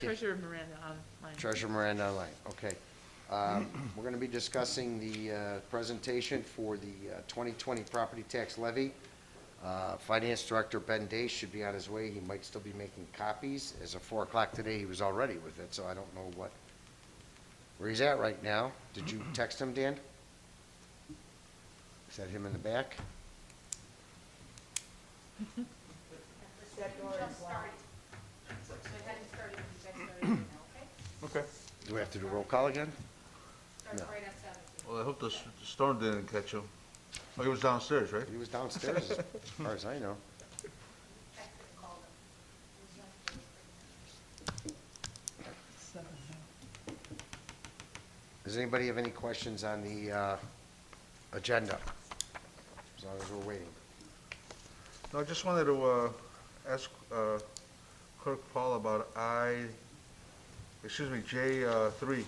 Treasurer Miranda online. Treasurer Miranda online, okay. We're going to be discussing the presentation for the 2020 property tax levy. Finance Director Ben Day should be on his way. He might still be making copies. As of 4 o'clock today, he was already with it, so I don't know where he's at right now. Did you text him, Dan? Is that him in the back? Okay. Do we have to do roll call again? No. Well, I hope the storm didn't catch him. Oh, he was downstairs, right? He was downstairs, as far as I know. Does anybody have any questions on the agenda? As long as we're waiting. No, I just wanted to ask Clerk Paul about J3.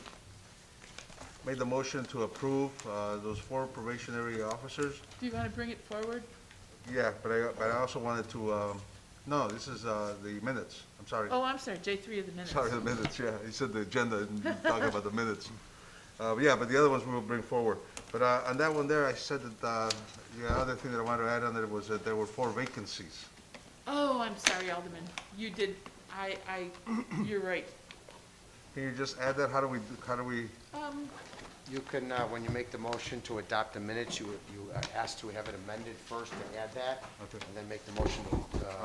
Made the motion to approve those 4 probationary officers. Do you want to bring it forward? Yeah, but I also wanted to, no, this is the minutes. I'm sorry. Oh, I'm sorry, J3 of the minutes. Sorry, the minutes, yeah. He said the agenda and talking about the minutes. Yeah, but the other ones we will bring forward. But on that one there, I said that the other thing that I wanted to add on there was that there were 4 vacancies. Oh, I'm sorry, Alderman. You did, you're right. Can you just add that? How do we, You can, when you make the motion to adopt the minutes, you ask to have it amended first to add that, Okay. and then make the motion to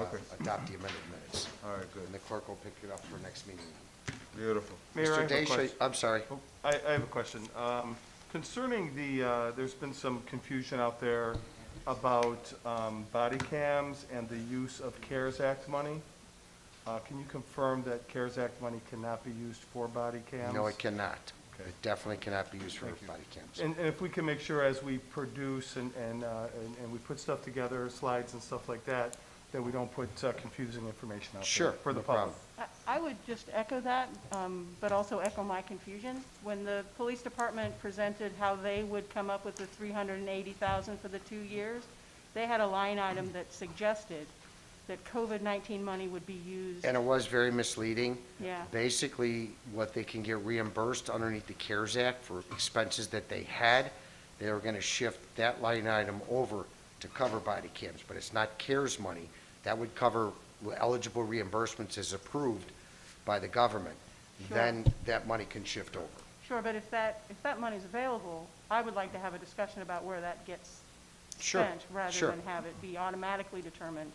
Okay. adopt the amended minutes. all right, good. And the clerk will pick it up for next meeting. Beautiful. Mayor, I Mr. have a Day, question. I'm sorry. I have a question. Concerning there's been some confusion out there about body cams and the use of CARES Act money. Can you confirm that CARES Act money cannot be used for body cams? No, it cannot. Okay. It definitely cannot be used for Thank you. body cams. And if we can make sure as we produce and we put stuff together, slides and stuff like that, that we don't put confusing information out Sure, there for the no public. problem. I would just echo that, but also echo my confusion. When the police department presented how they would come up with the $380,000 for the 2 years, they had a line item that suggested that COVID-19 money would be used. And it was very misleading. Yeah. Basically, what they can get reimbursed underneath the CARES Act for expenses that they had, they were gonna shift that line item over to cover body cams, but it's not CARES money. That would cover eligible reimbursements as approved by the government. Sure. Then that money can shift over. Sure, but if that money's available, I would like to have a discussion about where that gets Sure, spent, rather sure. than have it be automatically determined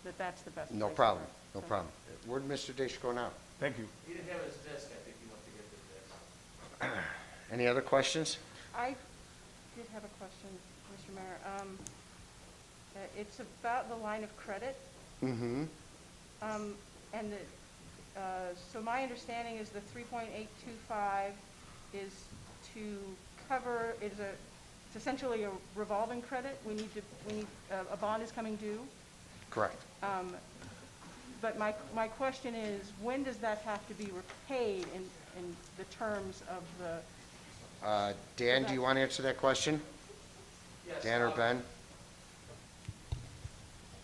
that that's the best No place problem, for no it. So- problem. Where'd Mr. Dish go now? Thank you. He didn't have his desk, I think he went to get his desk. Any other questions? I did have a question, Mr. Mayor. It's about the line of credit. Mm-hmm. And so my understanding is the 3.825 is to cover, it's essentially a revolving credit. We need, a bond is coming due. Correct. But my question is, when does that have to be repaid in the terms of the? Dan, do you want to answer that question? Yes, Dan or Ben?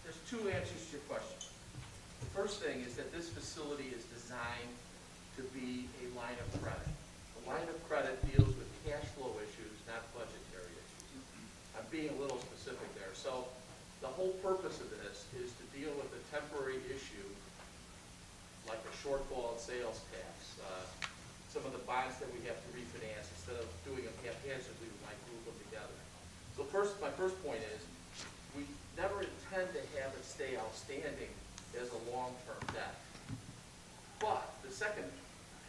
There's 2 answers to your question. The first thing is that this facility is designed to be a line of credit. A line of credit deals with cash flow issues, not budgetary issues. I'm being a little specific there. So the whole purpose of this is to deal with a temporary issue like a shortfall in sales tax, some of the bonds that we have to refinance. Instead of doing them haphazardly, we might group them together. So my first point is, we never intend to have it stay outstanding as a long-term debt. But the second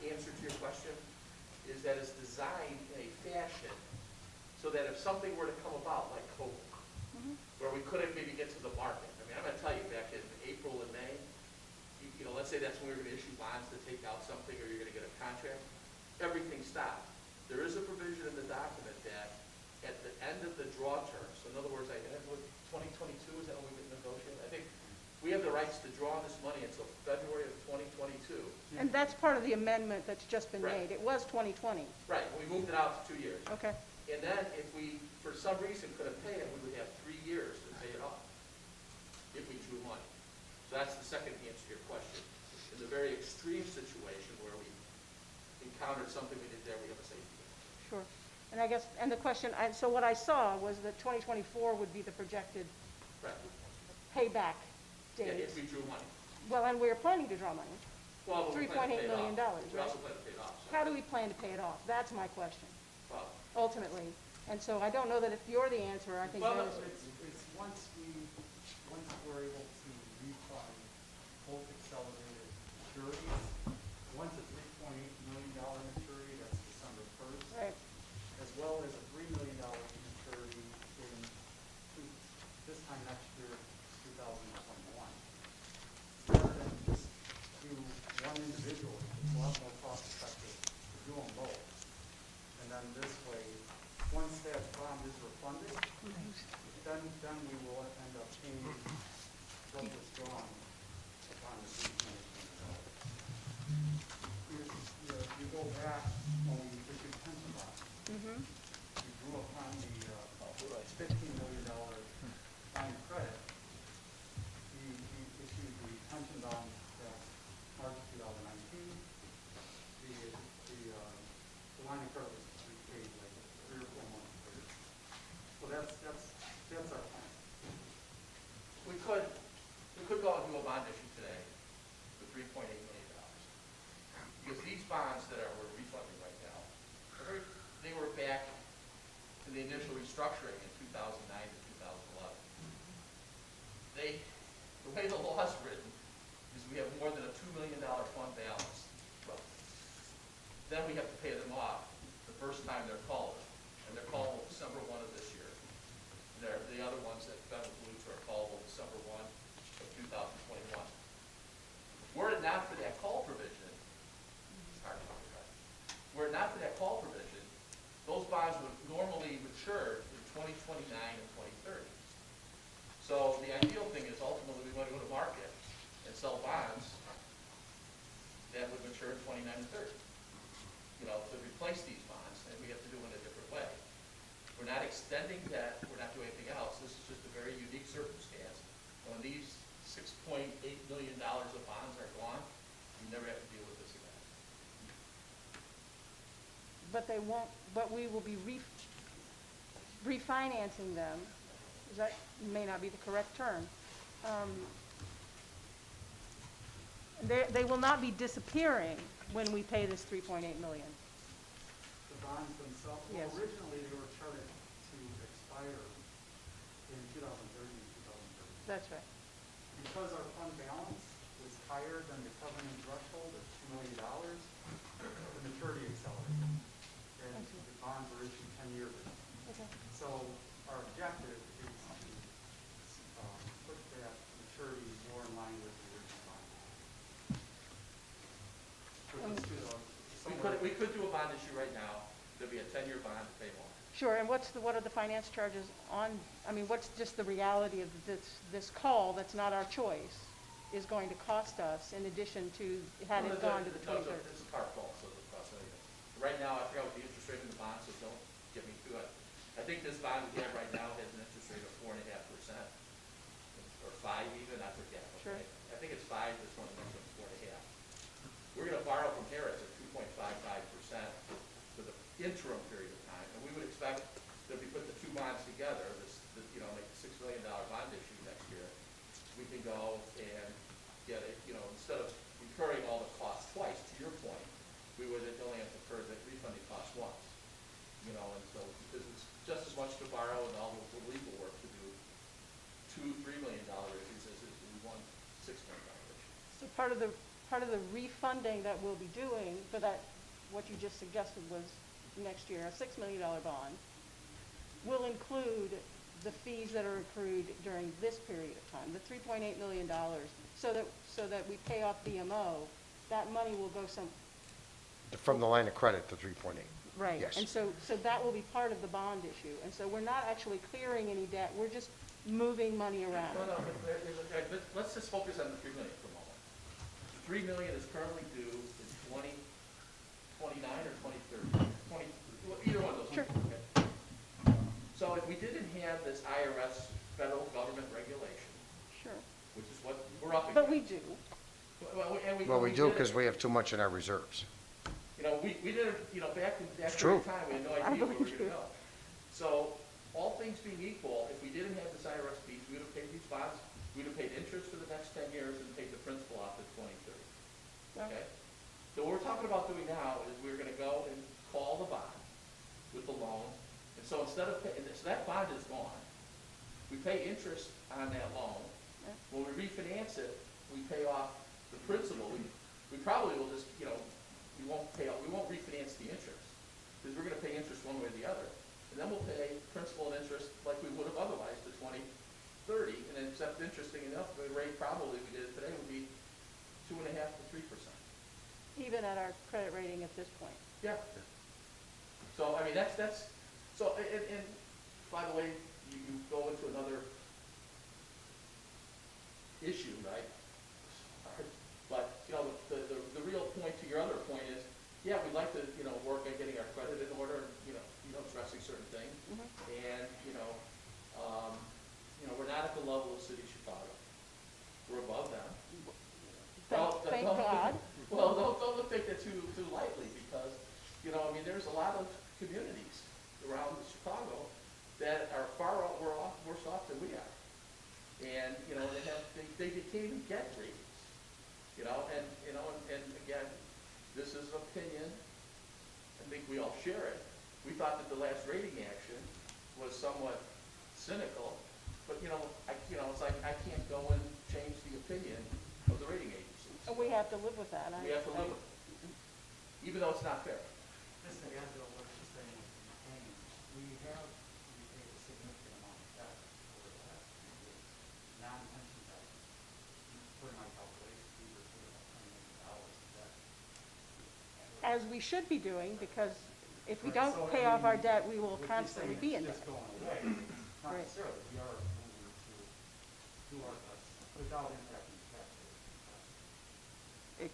answer to your question is that it's designed in a fashion so that if something were to come about, like COVID, where we couldn't maybe get to the market. I mean, I'm gonna tell you, back in April and May, you know, let's say that's when we were gonna issue bonds to take out something, or you're gonna get a contract, everything stopped. There is a provision in the document that at the end of the draw term, so in other words, I think 2022, is that when we negotiate? I think we have the rights to draw this money until February of 2022. And that's part of the amendment that's just been Right. made. It was 2020. Right, we moved it out to 2 years. Okay. And then if we, for some reason, couldn't pay it, we would have 3 years to pay it off if we drew money. So that's the second answer to your question. In the a very extreme situation where we encountered something we did there, we have a safety. Sure. And I guess, and the question, so what I saw was that 2024 would be the projected Correct. payback Yeah, date. if we drew money. Well, and we're planning to draw money. Well, we plan to pay $3.8 it million, off. We right? also plan to pay it off. so- How do we plan to pay it off? That's my question, Well, ultimately. And so I don't know that if you're the answer, I think Well, there's, It's once we're able to refund both accelerated maturities, one's a $3.8 million maturity, that's December 1st, right, as well as a $3 million maturity in this time next year, 2021. Rather than just do one individual, it's a lot more cost effective to do them both. And then this way, once that bond is refunded, then we will end up paying what was drawn upon the You go back when we issued pension bonds. mm-hmm, We drew upon the $15 million line of credit. We issued the pension bond back March 2019. The line of credit was repaid like 3 or 4 months later. So that's our plan. we could go out and do a bond issue today for $3.8 million. Because these bonds that we're refunding right now, they were back to the initial restructuring in 2009 to 2011. The way the law is written is we have more than a $2 million fund balance. Well, then we have to pay them off the first time they're called, and they're callable December 1 of this year. The other ones that Ben alludes to are callable December 1 of 2021. Were it not for that call provision, it's hard to talk about. Were it not for that call provision, those bonds would normally mature in 2029 and 2030. So the ideal thing is ultimately we want to go to market and sell bonds that would mature in 29 and 30. To replace these bonds, and we have to do it in a different way. We're not extending debt, we're not doing anything else. This is just a very unique circumstance. When these $6.8 million of bonds are gone, we never have to deal with this again. but they won't, but we will be refinancing them. That may not be the correct term. They will not be disappearing when we pay this $3.8 million. The bonds themselves, Yes. well, originally they were chartered to expire in 2030 and 2030. That's right. Because our fund balance was higher than the covenant threshold of $2 million, the maturity accelerated. And I see. the bonds were issued 10 years ago. Okay. So our objective is to put that maturity more in line with the original bond. So let's do the- We could do a bond issue right now. There'd be a 10-year bond to pay more. Sure, and what are the finance charges on, what's just the reality of this call that's not our choice is going to cost us in addition to, had it gone to the 23rd? It's a par call, so it costs anything. Right now, I forgot what the interest rate in the bond, so don't get me to it. I think this bond we have right now has an interest rate of 4.5%, or 5 even, I forget. Sure. Okay? I think it's 5, this one, the next one's 4.5. We're gonna borrow from Harris at 2.55% for the interim period of time, and we would expect that if we put the two bonds together, make the $6 million bond issue next year, we can go and get it, instead of incurring all the costs twice, to your point, we would only have to incur the refunding cost once. And so, because it's just as much to borrow and all the legal work to do $2-3 million issues as it is to do one $6 million issue. So part of the refunding that we'll be doing for that, what you just suggested was next year, a $6 million bond, will include the fees that are accrued during this period of time, the $3.8 million, so that we pay off BMO, that money will go From the line of credit to 3.8. right. Yes. And so that will be part of the bond issue. And so we're not actually clearing any debt, we're just moving money around. No, but let's just focus on the $3 million for a moment. The $3 million is currently due in 2029 or 2030, either one of those. Sure. Okay. So if we didn't have this IRS federal government regulation, Sure. which is what we're up against. But we do. Well, we do because we have too much in our reserves. You know, we did it, you know, back in that true. period of time, we had no idea where we were gonna go. So, all things being equal, if we didn't have this IRS piece, we would have paid these bonds, we'd have paid interest for the next 10 years and paid the principal off at 2030. Okay? So what we're talking about doing now is we're gonna go and call the bond with the loan, and so instead of paying, so that bond is gone. We pay interest on that loan. When we refinance it, we pay off the principal. We probably will just, you know, we won't refinance the interest, because we're gonna pay interest one way or the other. And then we'll pay principal and interest like we would have otherwise to 2030, and then except interesting enough, the rate probably we did it today would be 2.5% to 3%. Even at our credit rating at this point. Yeah. So, I mean, that's, so, and by the way, you go into another issue, right? But, you know, the real point to your other point is, yeah, we'd like to, you know, work on getting our credit in order, you know, addressing certain things. And, we're not at the level of City of Chicago. We're above them. Thank God. Well, don't take that too lightly, because, I mean, there's a lot of communities around Chicago that are far worse off than we are. And, they can't even get ratings, and again, this is opinion. I think we all share it. We thought that the last rating action was somewhat cynical, but, it's like I can't go and change the opinion of the rating agencies. And we have to live with that. We have to live with it, even though it's not fair. Just to add to what you're saying, we have repaid a significant amount of debt over the last few years, non-pension debt. Per my calculations, we were about $20 million in debt. As we should be doing, because if we Right, don't so, pay I off our mean, debt, we will what you're constantly saying be in is debt. just going away. Not Right. necessarily, we are moving to do our best without impacting the tax rate.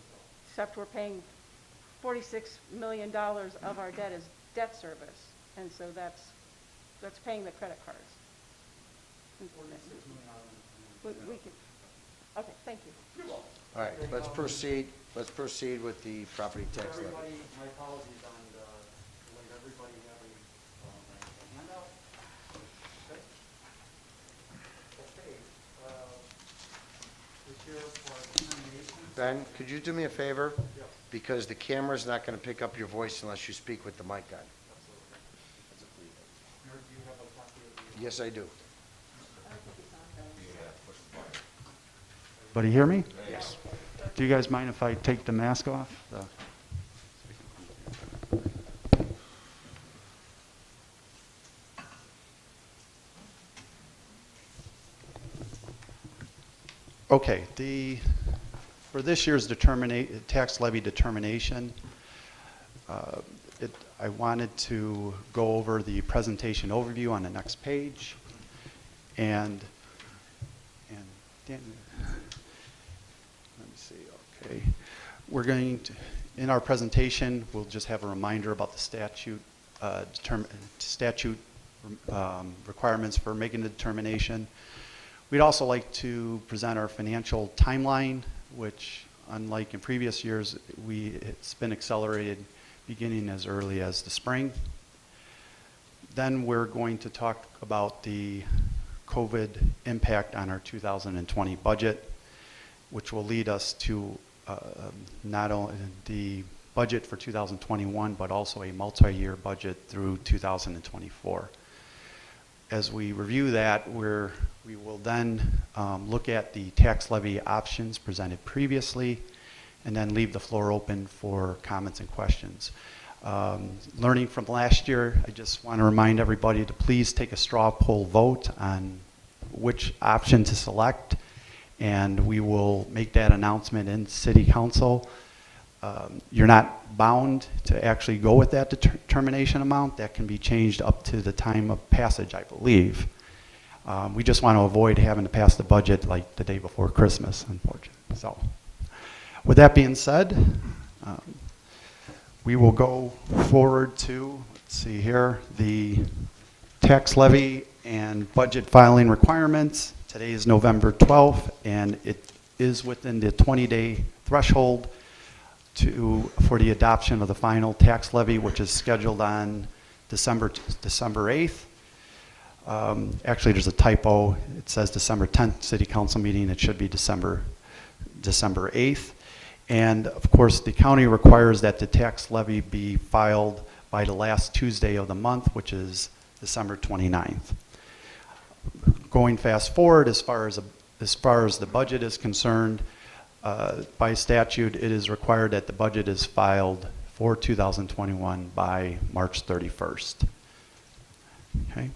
Except we're paying $46 million of our debt is debt service, and so that's paying the credit cards. $46 million. We can, okay, thank you. You're welcome. All right, let's proceed with the property tax levy. Everybody, my apologies on letting everybody have a handout. Okay. Okay, this year for determination. Ben, could you do me a favor? Yes, Because the camera's not going to pick up your voice unless you speak with the mic on. absolutely. Mayor, do you have a copy of the? Yes, I do. Everybody hear me? Yes. Do you guys mind if I take the mask off? Okay, for this year's tax levy determination, I wanted to go over the presentation overview on the next page. And Dan, let me see, okay. We're going to, in our presentation, we'll just have a reminder about the statute requirements for making the determination. We'd also like to present our financial timeline, which, unlike in previous years, it's been accelerated beginning as early as the spring. Then we're going to talk about the COVID impact on our 2020 budget, which will lead us to not only the budget for 2021, but also a multi-year budget through 2024. As we review that, we will then look at the tax levy options presented previously, and then leave the floor open for comments and questions. Learning from last year, I just want to remind everybody to please take a straw poll vote on which option to select, and we will make that announcement in City Council. You're not bound to actually go with that determination amount. That can be changed up to the time of passage, I believe. We just want to avoid having to pass the budget like the day before Christmas, unfortunately. So, with that being said, we will go forward to, let's see here, the tax levy and budget filing requirements. Today is November 12th, and it is within the 20-day threshold for the adoption of the final tax levy, which is scheduled on December 8th. Actually, there's a typo. It says December 10th City Council meeting. It should be December 8th. And of course, the county requires that the tax levy be filed by the last Tuesday of the month, which is December 29th. Going fast forward, as far as the budget is concerned, by statute, it is required that the budget is filed for 2021 by March 31st. Okay.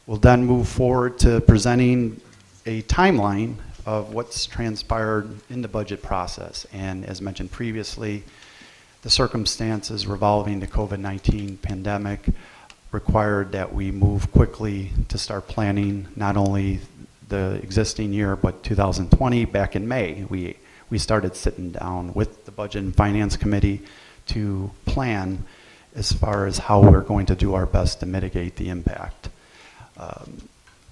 We'll then move forward to presenting a timeline of what's transpired in the budget process. And as mentioned previously, the circumstances revolving the COVID-19 pandemic required that we move quickly to start planning not only the existing year, but 2020. Back in May, we started sitting down with the Budget and Finance Committee to plan as far as how we're going to do our best to mitigate the impact.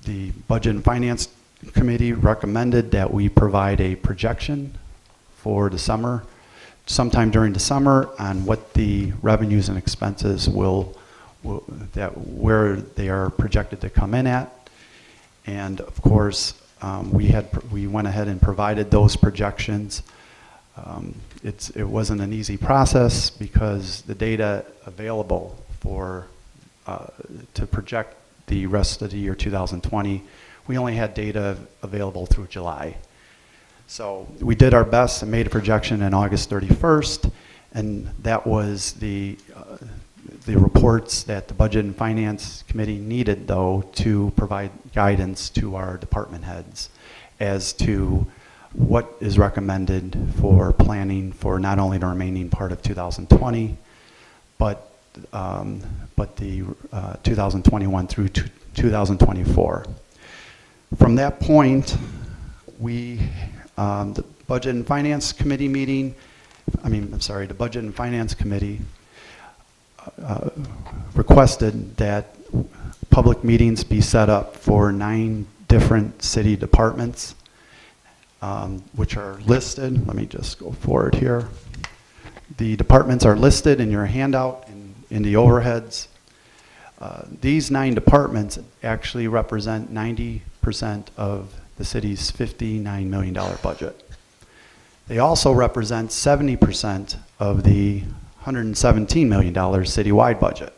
The Budget and Finance Committee recommended that we provide a projection for the summer, sometime during the summer, on what the revenues and expenses where they are projected to come in at. And of course, we went ahead and provided those projections. It wasn't an easy process because the data available to project the rest of the year 2020, we only had data available through July. So we did our best and made a projection on August 31st, and that was the reports that the Budget and Finance Committee needed, though, to provide guidance to our department heads as to what is recommended for planning for not only the remaining part of 2020, but the 2021 through 2024. From that point, the Budget and Finance Committee the Budget and Finance Committee requested that public meetings be set up for 9 different city departments, which are listed. Let me just go forward here. The departments are listed in your handout in the overheads. These 9 departments actually represent 90% of the city's $59 million budget. They also represent 70% of the $117 million citywide budget.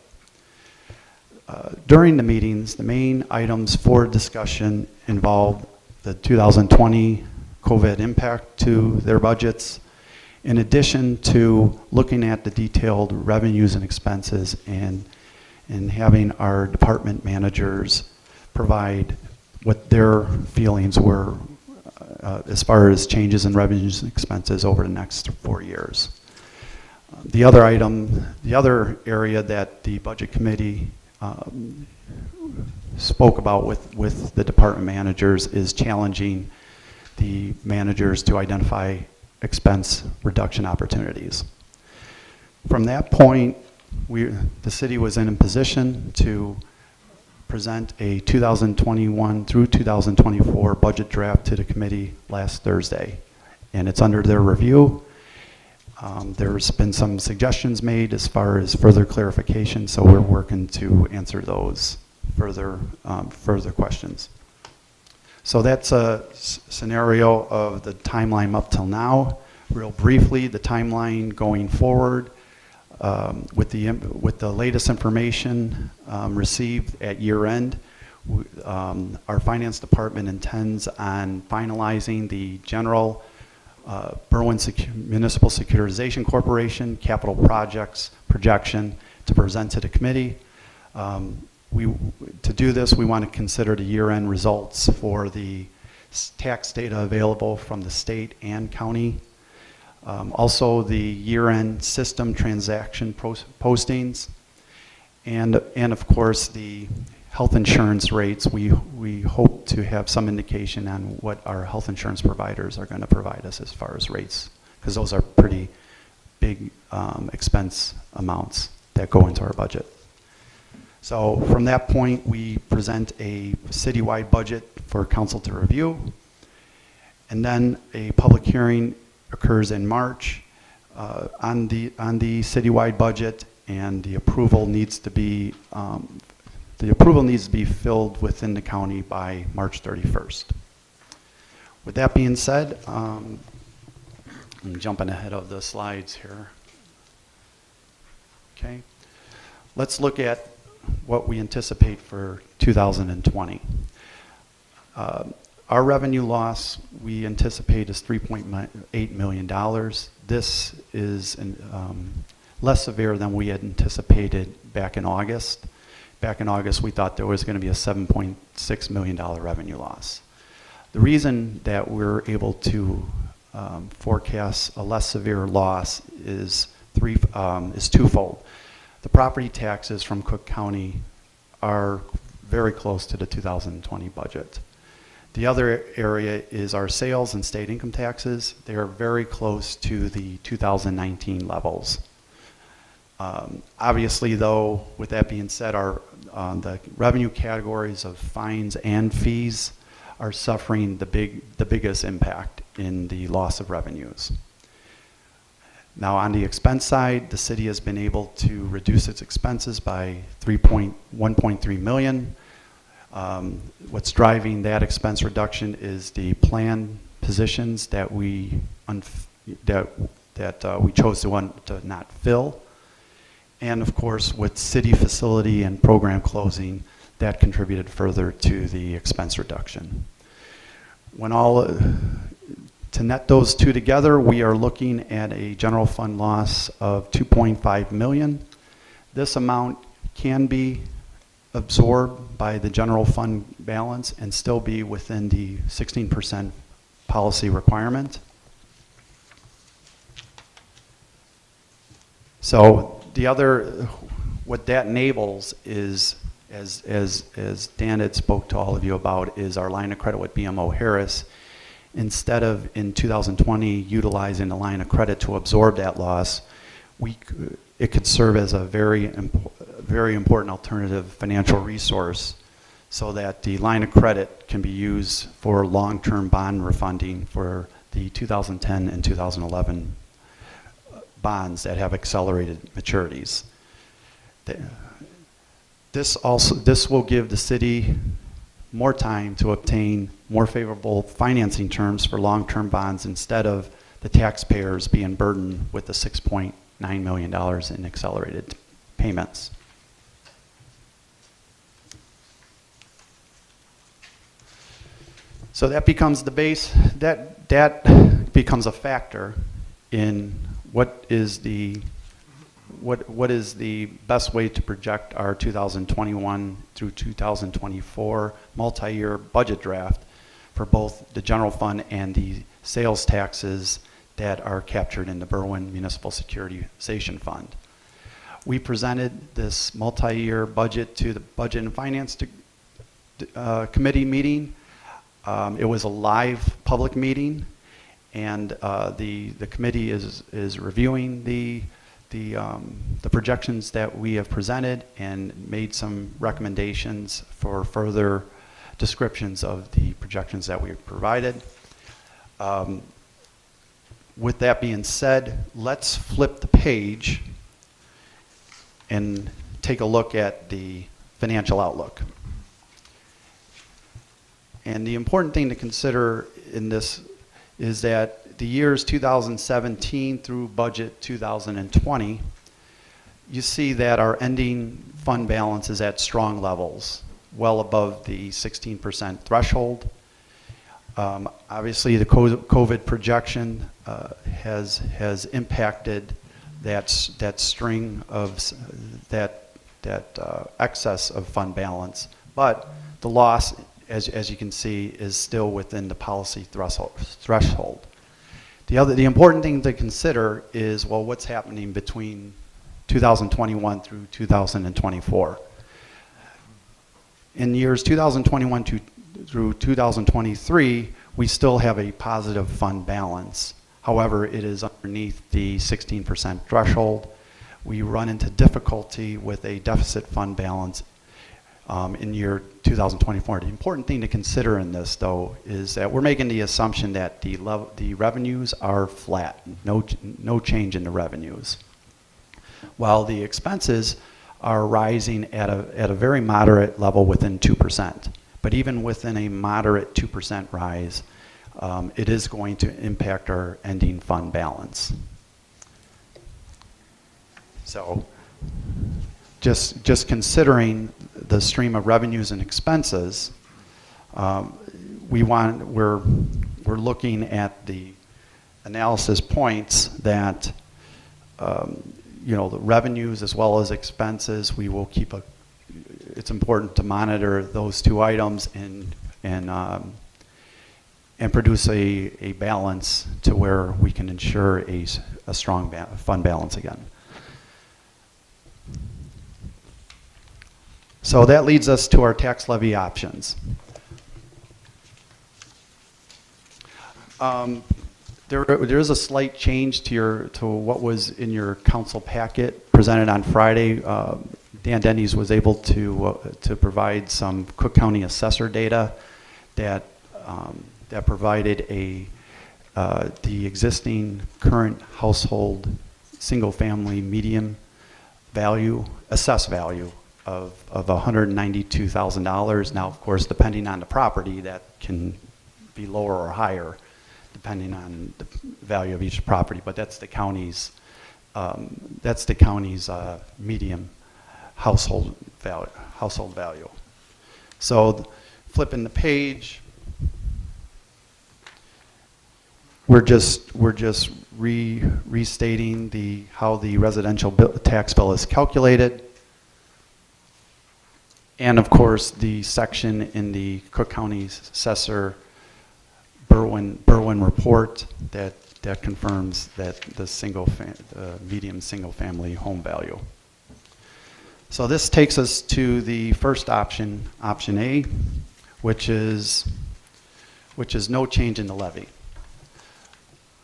During the meetings, the main items for discussion involved the 2020 COVID impact to their budgets, in addition to looking at the detailed revenues and expenses and having our department managers provide what their feelings were as far as changes in revenues and expenses over the next 4 years. The other area that the Budget Committee spoke about with the department managers is challenging the managers to identify expense reduction opportunities. From that point, the city was in a position to present a 2021 through 2024 budget draft to the committee last Thursday, and it's under their review. There's been some suggestions made as far as further clarification, so we're working to answer those further questions. So that's a scenario of the timeline up till now. Real briefly, the timeline going forward, with the latest information received at year end, our finance department intends on finalizing the general Berwyn Municipal Securitization Corporation capital projects projection to present to the committee. To do this, we want to consider the year-end results for the tax data available from the state and county. Also, the year-end system transaction postings, and of course the health insurance rates. We hope to have some indication on what our health insurance providers are going to provide us as far as rates, because those are pretty big expense amounts that go into our budget. So from that point, we present a citywide budget for council to review. And then a public hearing occurs in March on the citywide budget, and the approval needs to be filled within the county by March 31st. With that being said, I'm jumping ahead of the slides here. Okay, let's look at what we anticipate for 2020. Our revenue loss we anticipate is $3.8 million. This is less severe than we had anticipated back in August. Back in August, we thought there was going to be a $7.6 million revenue loss. The reason that we're able to forecast a less severe loss is twofold. The property taxes from Cook County are very close to the 2020 budget. The other area is our sales and state income taxes. They are very close to the 2019 levels. Obviously, though, with that being said, the revenue categories of fines and fees are suffering the biggest impact in the loss of revenues. Now, on the expense side, the city has been able to reduce its expenses by $1.3 million. What's driving that expense reduction is the planned positions that we chose to not fill, and of course, with city facility and program closing, that contributed further to the expense reduction. To net those two together, we are looking at a general fund loss of $2.5 million. This amount can be absorbed by the general fund balance and still be within the 16% policy requirement. So what that enables is, as Dan had spoke to all of you about, is our line of credit with BMO Harris. Instead of in 2020 utilizing the line of credit to absorb that loss, it could serve as a very important alternative financial resource, so that the line of credit can be used for long-term bond refunding for the 2010 and 2011 bonds that have accelerated maturities. This will give the city more time to obtain more favorable financing terms for long-term bonds, instead of the taxpayers being burdened with the $6.9 million in accelerated payments. So that becomes the base, that becomes a factor in what is the best way to project our 2021 through 2024 multi-year budget draft for both the general fund and the sales taxes that are captured in the Berwyn Municipal Securitization Fund. We presented this multi-year budget to the Budget and Finance Committee meeting. It was a live public meeting, and the committee is reviewing the projections that we have presented and made some recommendations for further descriptions of the projections that we have provided. With that being said, let's flip the page and take a look at the financial outlook. And the important thing to consider in this is that the years 2017 through budget 2020, you see that our ending fund balance is at strong levels, well above the 16% threshold. Obviously, the COVID projection has impacted that string of excess of fund balance, but the loss, as you can see, is still within the policy threshold. The important thing to consider is, well, what's happening between 2021 through 2024. In years 2021 through 2023, we still have a positive fund balance. However, it is underneath the 16% threshold. We run into difficulty with a deficit fund balance in year 2024. The important thing to consider in this, though, is that we're making the assumption that the revenues are flat, no change in the revenues, while the expenses are rising at a very moderate level within 2%. But even within a moderate 2% rise, it is going to impact our ending fund balance. So just considering the stream of revenues and expenses, we're looking at the analysis points that the revenues as well as expenses, we will keep it's important to monitor those two items and produce a balance to where we can ensure a strong fund balance again. So that leads us to our tax levy options. There is a slight change to what was in your council packet presented on Friday. Dan Denny's was able to provide some Cook County assessor data that provided the existing current household single-family median value, assessed value of $192,000. Now, of course, depending on the property, that can be lower or higher, depending on the value of each property. But that's the county's median household value. So, flipping the page, we're just restating how the residential tax bill is calculated. And of course, the section in the Cook County Assessor Berwyn report that confirms that the median single-family home value. So this takes us to the first option, option A, which is no change in the levy.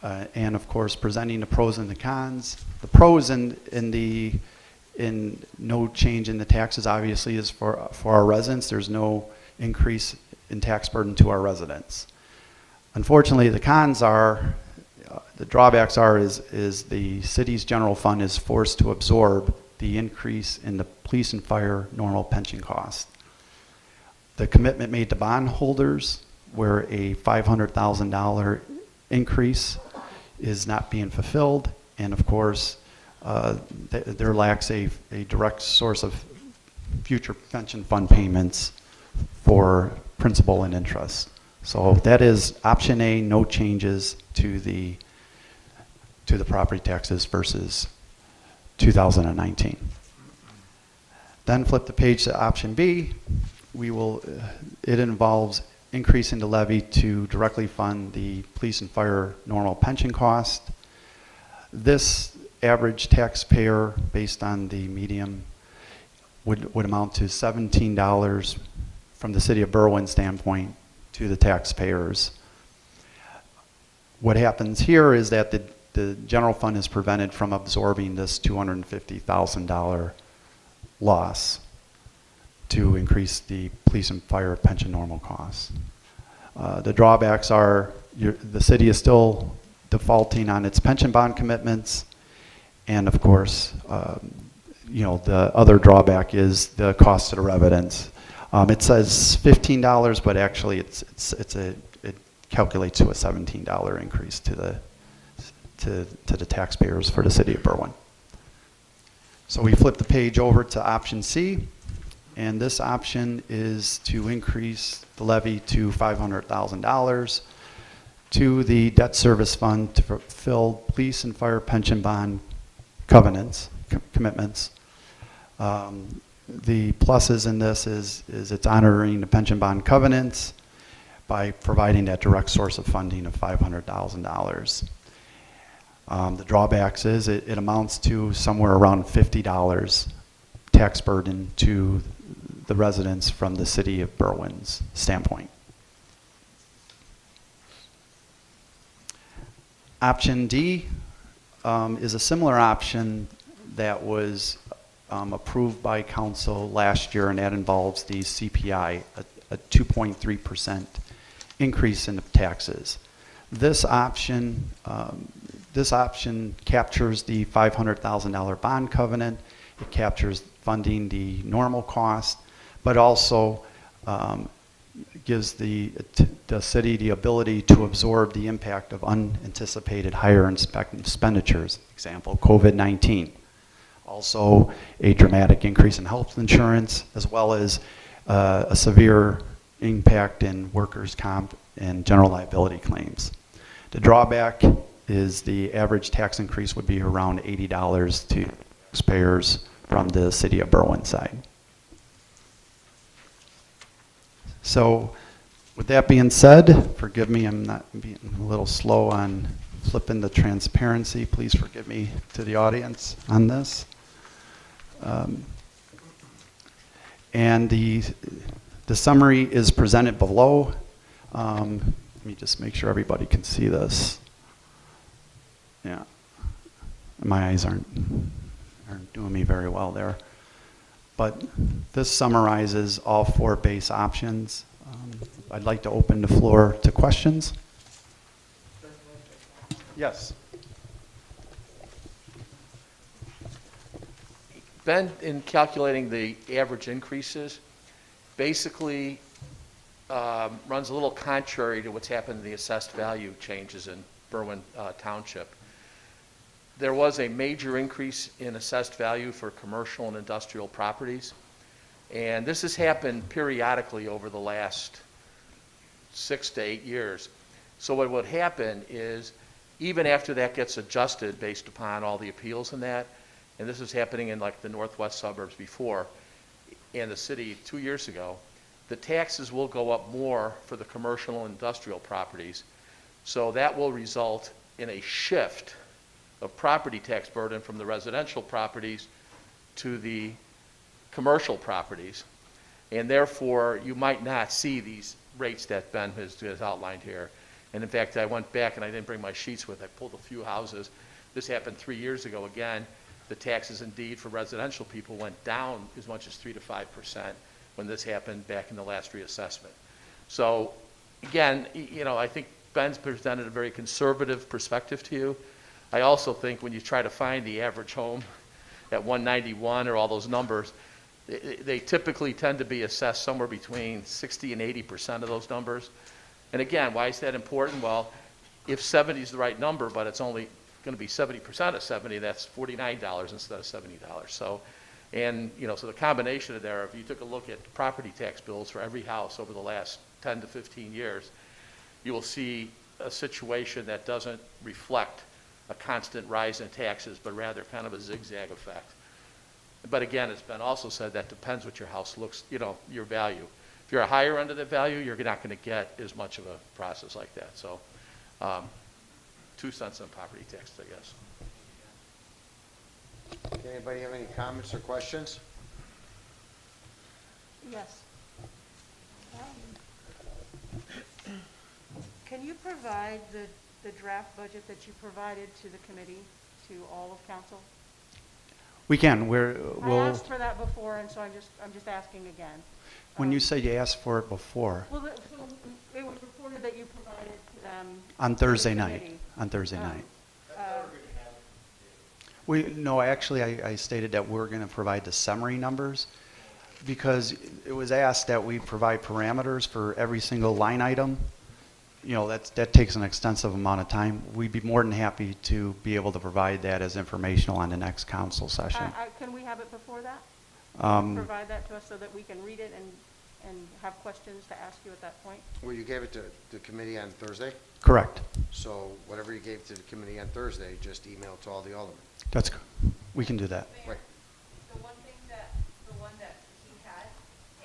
And of course, presenting the pros and the cons. The pros in no change in the taxes, obviously, is for our residents. There's no increase in tax burden to our residents. Unfortunately, the cons are, the drawbacks is the city's general fund is forced to absorb the increase in the police and fire normal pension cost. The commitment made to bondholders, where a $500,000 increase is not being fulfilled, and of course, there lacks a direct source of future pension fund payments for principal and interest. So that is option A, no changes to the property taxes versus 2019. Then flip the page to option B. It involves increasing the levy to directly fund the police and fire normal pension cost. This average taxpayer, based on the median, would amount to $17 from the city of Berwyn standpoint to the taxpayers. What happens here is that the general fund is prevented from absorbing this $250,000 loss to increase the police and fire pension normal costs. The drawbacks are the city is still defaulting on its pension bond commitments, and of course, the other drawback is the cost to the residents. It says $15, but actually it calculates to a $17 increase to the taxpayers for the city of Berwyn. So we flip the page over to option C, and this option is to increase the levy to $500,000 to the debt service fund to fulfill police and fire pension bond commitments. The pluses in this is it's honoring the pension bond covenants by providing that direct source of funding of $500,000. The drawbacks is it amounts to somewhere around $50 tax burden to the residents from the city of Berwyn's standpoint. Option D is a similar option that was approved by council last year, and that involves the CPI, a 2.3% increase in the taxes. This option captures the $500,000 bond covenant. It captures funding the normal cost, but also gives the city the ability to absorb the impact of unanticipated higher expenditures, example, COVID-19. Also, a dramatic increase in health insurance, as well as a severe impact in workers' comp and general liability claims. The drawback is the average tax increase would be around $80 to taxpayers from the city of Berwyn side. So with that being said, forgive me, I'm not being a little slow on flipping the transparency. Please forgive me to the audience on this. And the summary is presented below. Let me just make sure everybody can see this. Yeah, my eyes aren't doing me very well there. But this summarizes all 4 base options. I'd like to open the floor to questions. Yes. Ben, in calculating the average increases, basically runs a little contrary to what's happened in the assessed value changes in Berwyn Township. There was a major increase in assessed value for commercial and industrial properties, and this has happened periodically over the last 6 to 8 years. So what would happen is, even after that gets adjusted based upon all the appeals and that, and this is happening in like the northwest suburbs before, and the city 2 years ago, the taxes will go up more for the commercial and industrial properties. So that will result in a shift of property tax burden from the residential properties to the commercial properties. And therefore, you might not see these rates that Ben has outlined here. And in fact, I went back and I didn't bring my sheets with. I pulled a few houses. This happened 3 years ago again. The taxes indeed for residential people went down as much as 3 to 5% when this happened back in the last reassessment. So again, you know, I think Ben's presented a very conservative perspective to you. I also think when you try to find the average home at 191 or all those numbers, they typically tend to be assessed somewhere between 60 and 80% of those numbers. And again, why is that important? Well, if 70 is the right number, but it's only going to be 70% of 70, that's $49 instead of $70. So, and you know, so the combination of there, if you took a look at property tax bills for every house over the last 10 to 15 years, you will see a situation that doesn't reflect a constant rise in taxes, but rather kind of a zigzag effect. But again, it's been also said that depends what your house looks, you know, your value. If you're a higher end of the value, you're not going to get as much of a process like that. So, 2 cents on property tax, I guess. Okay, anybody have any comments or questions? Yes. Can you provide the draft budget that you provided to the committee, to all of council? We can. I asked for that before, and so I'm just asking again. When you say you asked for it before, Well, it was reported that you provided to them. on to the Thursday night. committee. On Thursday night. Uh, No, actually, I stated that we're going to provide the summary numbers because it was asked that we provide parameters for every single line item. You know, that takes an extensive amount of time. We'd be more than happy to be able to provide that as informational on the next council session. Can we have it before that? Provide that to us so that we can read it and have questions to ask you at that point? Well, you gave it to the committee on Thursday, Correct. so whatever you gave to the committee on Thursday, just email to all the aldermen. We can do that. Right. The one that he had,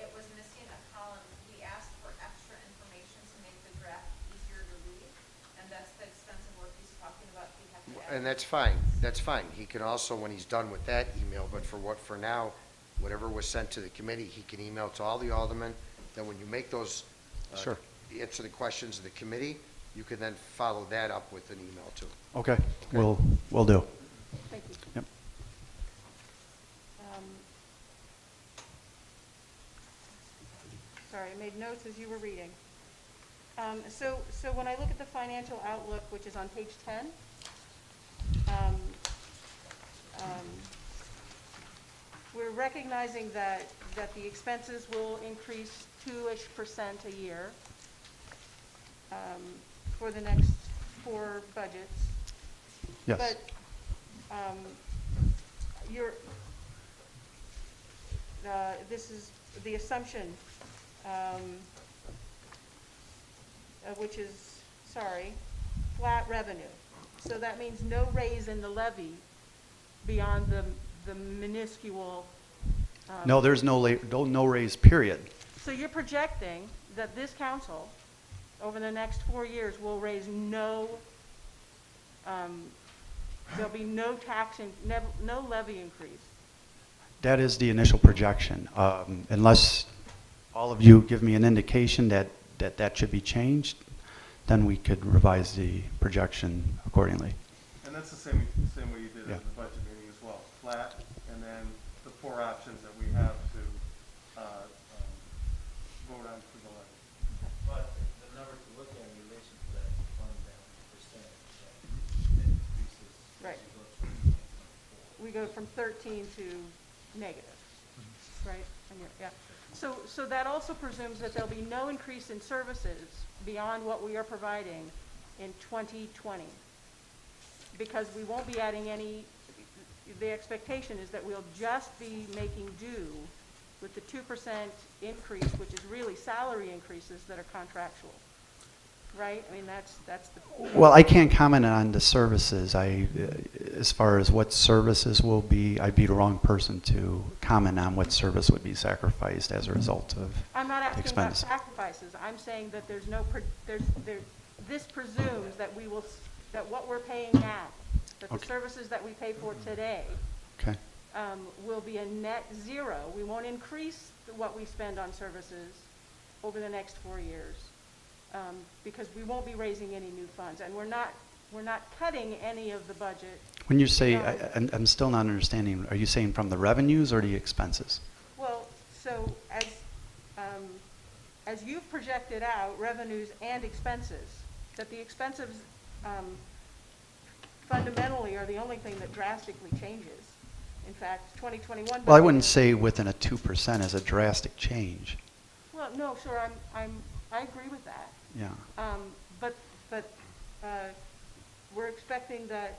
it was missing a column. We asked for extra information to make the draft easier to read, and that's the extensive work he's talking about. We have to add. And that's fine. He can also, when he's done with that, email, but for now, whatever was sent to the committee, he can email to all the aldermen. Then when you make those, Sure. answer the questions of the committee, you can then follow that up with an email too. Okay, we'll do. Thank you. Yep. sorry, I made notes as you were reading. So when I look at the financial outlook, which is on page 10, we're recognizing that the expenses will increase 2-ish% a year for the next 4 budgets. Yes. But this is the assumption, which is, flat revenue. So that means no raise in the levy beyond the minuscule. No, there's no raise, period. So you're projecting that this council, over the next 4 years, will raise no, there'll be no no levy increase. That is the initial projection. Unless all of you give me an indication that should be changed, then we could revise the projection accordingly. And that's the same way you did Yeah. at the budget meeting as well, flat, and then the 4 options that we have to vote on for the levy. But the number to look at in relation to that fund balance percentage that increases Right. as you go through 2024. We go from 13 to negative, right? Yeah. So that also presumes that there'll be no increase in services beyond what we are providing in 2020. Because we won't be adding any, the expectation is that we'll just be making do with the 2% increase, which is really salary increases that are contractual, right? I mean, that's the. Well, I can't comment on the services. As far as what services will be, I'd be the wrong person to comment on what service would be sacrificed as a result of I'm not asking about expenses. sacrifices. I'm saying that there's no, this presumes that that what we're paying now, that the Okay. services that we pay for today, Okay. will be a net zero. We won't increase what we spend on services over the next 4 years, because we won't be raising any new funds, and we're not cutting any of the budget. When you say, No. I'm still not understanding, are you saying from the revenues or the expenses? Well, so as you've projected out revenues and expenses, that the expenses fundamentally are the only thing that drastically changes. In fact, 2021. Well, I budget wouldn't is- say within a 2% as a drastic change. Well, no, sure, I agree with that. Yeah. But we're expecting that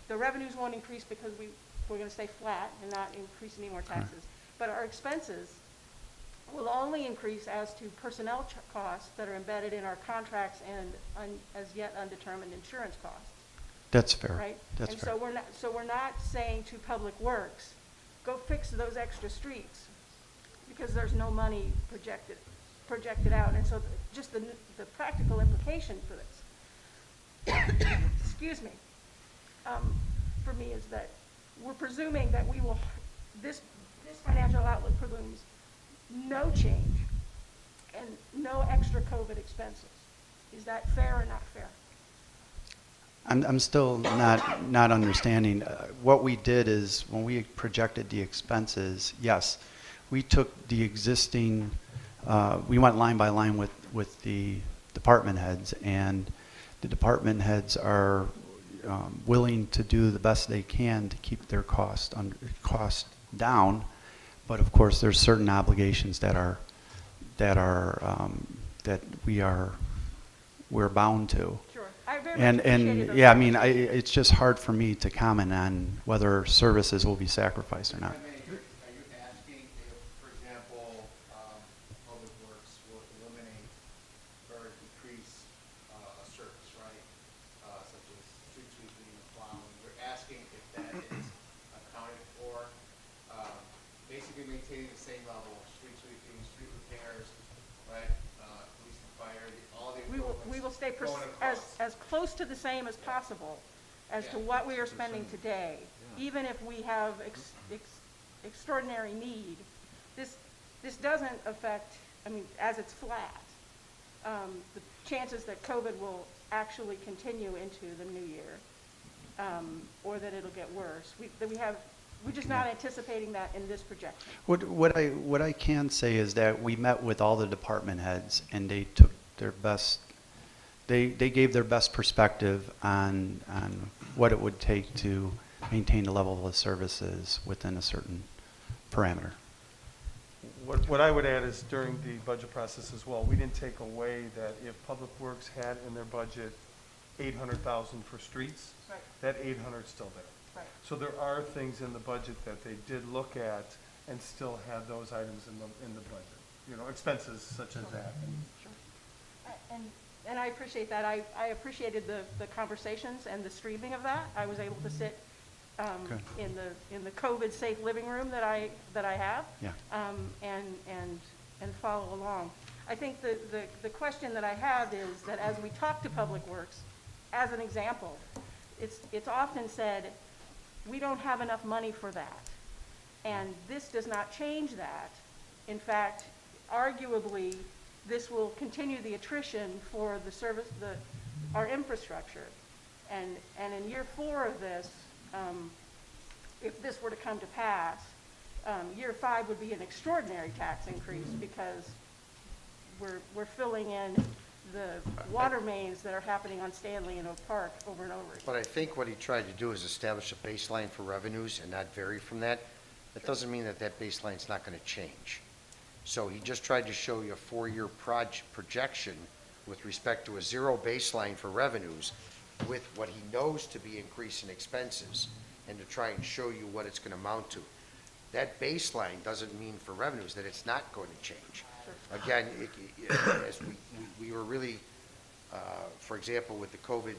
the revenues won't increase because we're going to stay flat and not increase any more taxes. But our expenses will only increase as to personnel costs that are embedded in our contracts and as yet undetermined insurance costs, That's fair. right? That's And fair. so we're not saying to Public Works, go fix those extra streets, because there's no money projected out. And so just the practical implication for this, excuse me, for me is that we're presuming that we will, this financial outlook presumes no change and no extra COVID expenses. Is that fair or not fair? I'm still not understanding. What we did is, when we projected the expenses, yes, we took the existing, we went line by line with the department heads, and the department heads are willing to do the best they can to keep their cost down. But of course, there's certain obligations that we're bound to. Sure. I very much appreciated And those yeah, I mean, conversations. it's just hard for me to comment on whether services will be sacrificed or not. Are you asking if, for example, Public Works will eliminate or decrease a service, right? Such as street sweeping and plowing. We're asking if that is accounted for, basically maintaining the same level of street sweeping, street repairs, right? Police and fire, all the We will improvements stay going across. as close to the same as possible as to Yeah. what we are spending today, even if we have extraordinary need. This doesn't affect, I mean, as it's flat, the chances that COVID will actually continue into the new year, or that it'll get worse. We have We're just not anticipating that in this projection. What I can say is that we met with all the department heads, and they took their best, they gave their best perspective on what it would take to maintain the level of services within a certain parameter. What I would add is during the budget process as well, we didn't take away that if Public Works had in their budget 800,000 for streets, Right. that 800 is still there. Right. So there are things in the budget that they did look at and still had those items in the budget. You know, expenses such as that. And And I appreciate that. I appreciated the conversations and the streaming of that. I was able to sit Good. in the COVID-safe living room that I have. Yeah. And follow along. I think the question that I have is that as we talk to Public Works, as an example, it's often said, we don't have enough money for that. And this does not change that. In fact, arguably, this will continue the attrition for the service, our infrastructure. And in year 4 of this, if this were to come to pass, year 5 would be an extraordinary tax increase because we're filling in the water mains that are happening on Stanley and Oak Park over and over again. But I think what he tried to do is establish a baseline for revenues and not vary from that. That doesn't mean that baseline's not going to change. So he just tried to show you a 4-year projection with respect to a zero baseline for revenues with what he knows to be increase in expenses and to try and show you what it's going to amount to. That baseline doesn't mean for revenues that it's not going to change. Again, as we were really, for example, with the COVID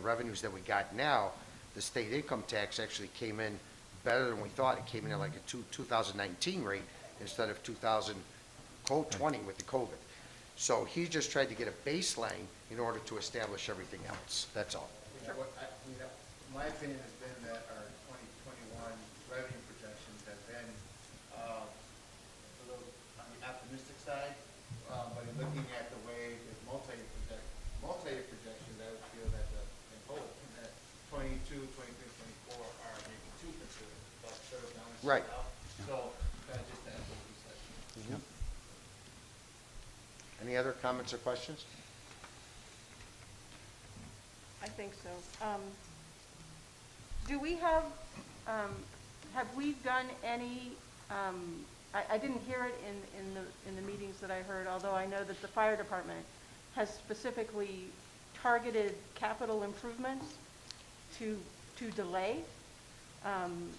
revenues that we got now, the state income tax actually came in better than we thought. It came in at like a 2019 rate instead of 2020 with the COVID. So he just tried to get a baseline in order to establish everything else. That's all. My opinion has been that our 2021 revenue projections have been a little on the optimistic side, but in looking at the way the multi-year projections, I would feel that in total, that 22, 23, 24 are maybe too conservative, but sort of balance it Right. out. So kind of just that whole discussion. Any other comments or questions? I think so. Do we have we done any, I didn't hear it in the meetings that I heard, although I know that the fire department has specifically targeted capital improvements to delay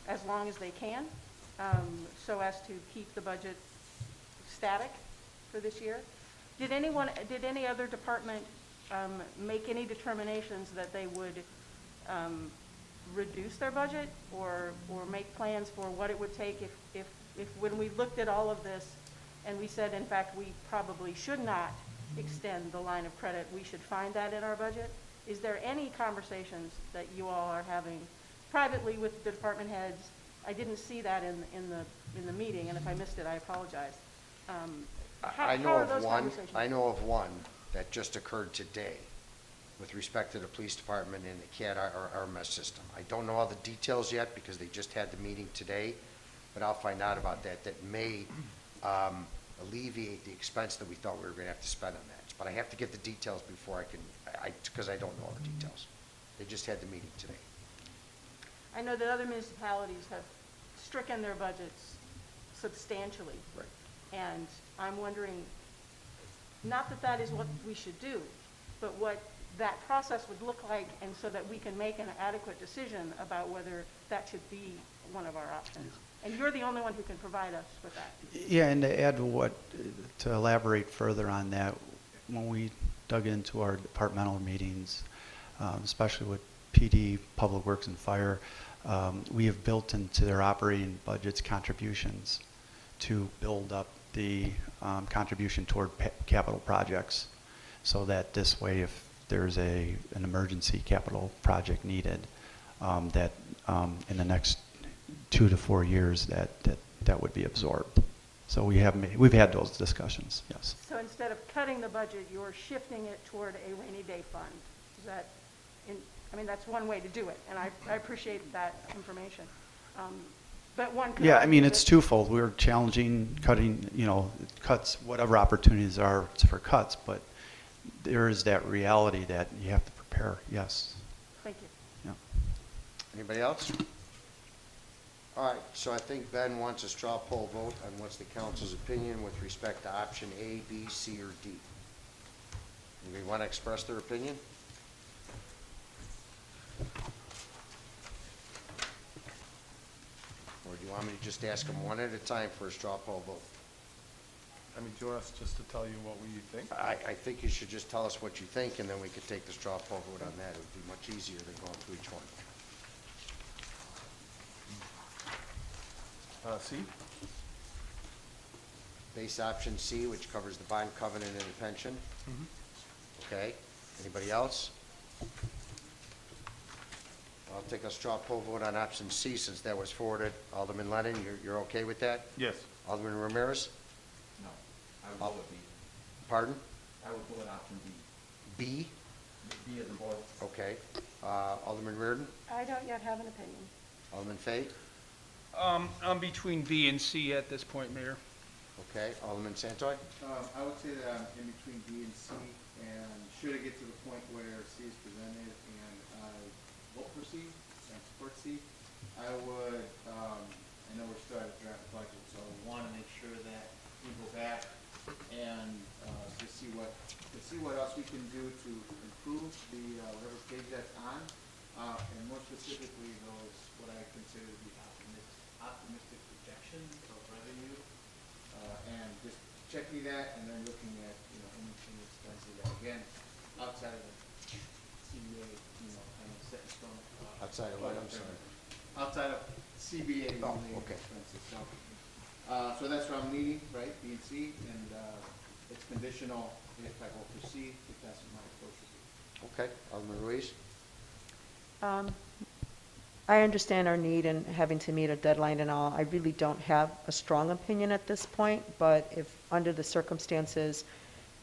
as long as they can, so as to keep the budget static for this year. Did any other department make any determinations that they would reduce their budget or make plans for what it would take if when we looked at all of this and we said, in fact, we probably should not extend the line of credit, we should find that in our budget? Is there any conversations that you all are having privately with the department heads? I didn't see that in the meeting, and if I missed it, I apologize. I know How are of those one. conversations? I know of one that just occurred today with respect to the police department and the CAD RMS system. I don't know all the details yet because they just had the meeting today, but I'll find out about that. That may alleviate the expense that we thought we were going to have to spend on that. But I have to get the details before I can, because I don't know all the details. They just had the meeting today. I know that other municipalities have stricken their budgets substantially. Right. And I'm wondering, not that that is what we should do, but what that process would look like, and so that we can make an adequate decision about whether that should be one of our options. And you're the only one who can provide us with that. Yeah, and to add to elaborate further on that, when we dug into our departmental meetings, especially with PD, Public Works, and Fire, we have built into their operating budgets contributions to build up the contribution toward capital projects, so that this way, if there's an emergency capital project needed, that in the next 2 to 4 years that would be absorbed. So we've had those discussions, yes. So instead of cutting the budget, you're shifting it toward a rainy day fund. Is that, that's one way to do it, and I appreciate that information. But one could Yeah, I argue mean, that- it's twofold. We're challenging cutting, cuts, whatever opportunities are for cuts, but there is that reality that you have to prepare, yes. Thank you. Yeah. Anybody else? All right, so I think Ben wants a straw poll vote on what's the council's opinion with respect to option A, B, C, or D. Anybody want to express their opinion? Or do you want me to just ask them one at a time for a straw poll vote? I mean, do you want us just to tell you what we think? I think you should just tell us what you think, and then we could take the straw poll vote on that. It would be much easier than going through each one. C? Base option C, which covers the bond covenant and the pension. Okay, anybody else? I'll take a straw poll vote on option C since that was forwarded. Alderman Lennon, you're okay with that? Yes. Alderman Ramirez? No, I would go with B. Pardon? I would go with option B. B? B as in boy. Okay. Alderman Reardon? I don't yet have an opinion. Alderman Fate? I'm between B and C at this point, Mayor. Okay. Alderman Santoy? I would say that I'm in between B and C, and should it get to the point where C is presented and I vote for C and support C, I would, I know we're still at a draft budget, so I want to make sure that we go back and just see what else we can do to improve the, whatever page that's on, and more specifically those, what I consider to be optimistic projections of revenue, and just checking that and then looking at, anything expenses that, again, outside of the CBA, kind of set in stone. Outside of what, I'm sorry? Outside of CBA Oh, related okay. expenses, so. So that's what I'm needing, right, B and C, and, it's conditional if I vote for C, if that's what my approach would be. Okay. Alderman Ruiz? I understand our need and having to meet a deadline and all. I really don't have a strong opinion at this point, but if, under the circumstances,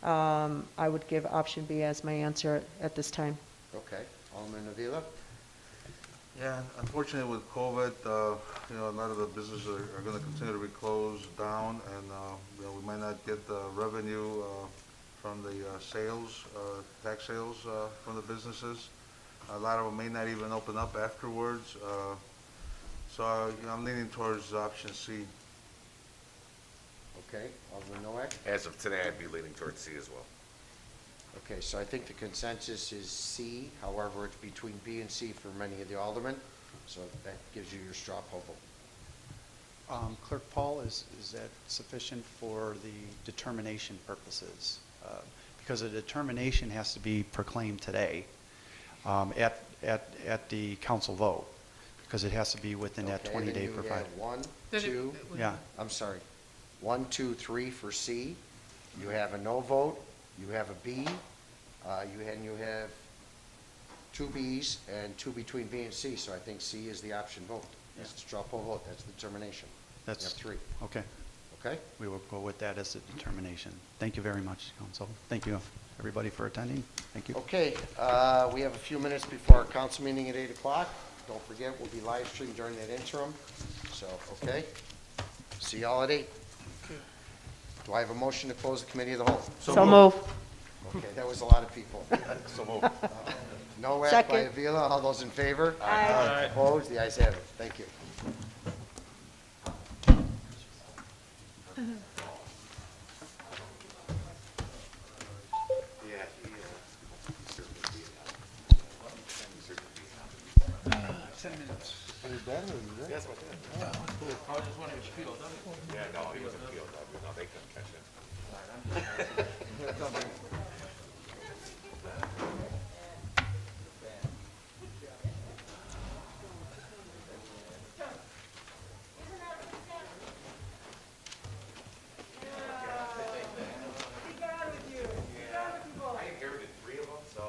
I would give option B as my answer at this time. Okay. Alderman Avila? Yeah, unfortunately with COVID, a lot of the businesses are going to continue to be closed down, and we might not get the revenue from the sales, tax sales from the businesses. A lot of them may not even open up afterwards. So I'm leaning towards option C. Okay. Alderman Nowak? As of today, I'd be leaning towards C as well. Okay, so I think the consensus is C. However, it's between B and C for many of the aldermen. So that gives you your straw poll vote. Clerk Paul, is that sufficient for the determination purposes? Because a determination has to be proclaimed today at the council vote, because it has to be within that Okay, 20-day then you provided. have one, Then it- two, Yeah, I'm sorry, 1, 2, 3 for C. You have a no vote, you have a B, you have 2 Bs and 2 between B and C, so I think C is the option vote. That's the straw poll vote, that's the determination. You that's, have 3, okay. okay? We will go with that as a determination. Thank you very much, council. Thank you, everybody, for attending. Thank you. Okay, we have a few minutes before our council meeting at 8 o'clock. Don't forget, we'll be live streamed during that interim, so, okay? See y'all at 8. Do I have a motion to close the committee of the whole? So move. Okay, that was a lot of people. So moved. Nowak by Second. Avila, all those in favor? Aye. Opposed? The ayes have it. Thank you. Yeah, 10 minutes. Yes, I did. I was just wondering if you peeled up. Yeah, no, he wasn't peeled up. No, they couldn't catch it. I inherited 3 of them, so.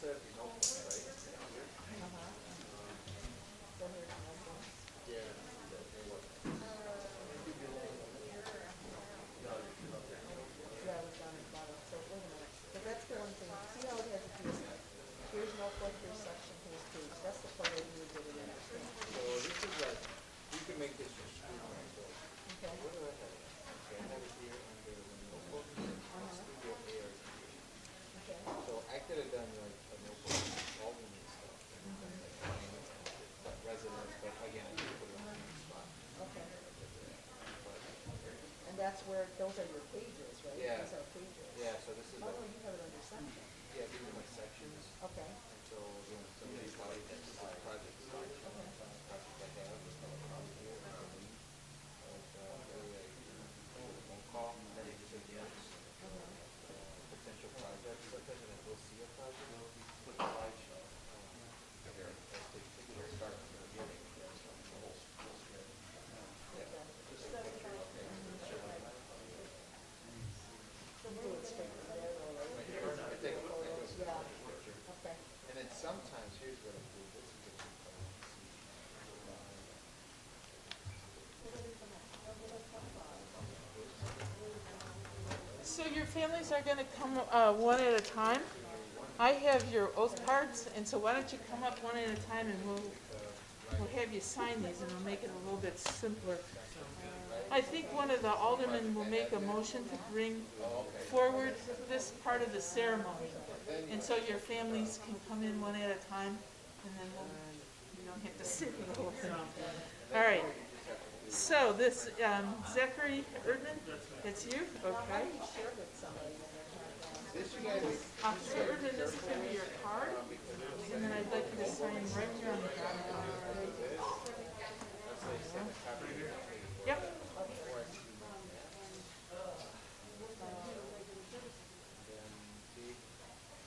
Yeah, it was down at the bottom, so wait a minute, but that's the one thing, see how it has a piece, here's no flood, here's section, here's page, that's the part I really didn't understand. So this is like, you can make this your studio. Okay. What do I have? Okay, I have it here under the notebook, studio air. Okay. So I could have done like a notebook, all the new stuff. But residents, but again, I didn't put it on the spot. Okay, But, and that's where, those are your pages, right? Yeah. These are pages. yeah, so this is Oh, like, no, you have it under section. yeah, these are my sections. Okay. And so, again, some of these projects, projects I have, just have a copy here. Like, maybe a phone call, then you take notes. Potential projects, sometimes when I go see a project, put a slideshow. Let's take pictures, start from the beginning. The whole script. Yeah. Just a picture of it. Do it straight from there, though, right? I take a look at this Yeah. picture. Okay. And then sometimes, here's what I do, this is a good part. So your families are gonna come, one at a time? I have your oath cards, and so why don't you come up one at a time and we'll have you sign these and we'll make it a little bit simpler. I think one of the aldermen will make a motion to bring forward this part of the ceremony. And so your families can come in one at a time, and then you don't have to sit in the whole thing. All right. So this, Zachary Erdman, that's you, okay? Share with somebody when they're This you guys, Officer Erdman, this is gonna be your card, and then I'd like you to sign right here on the dotted line. Yep.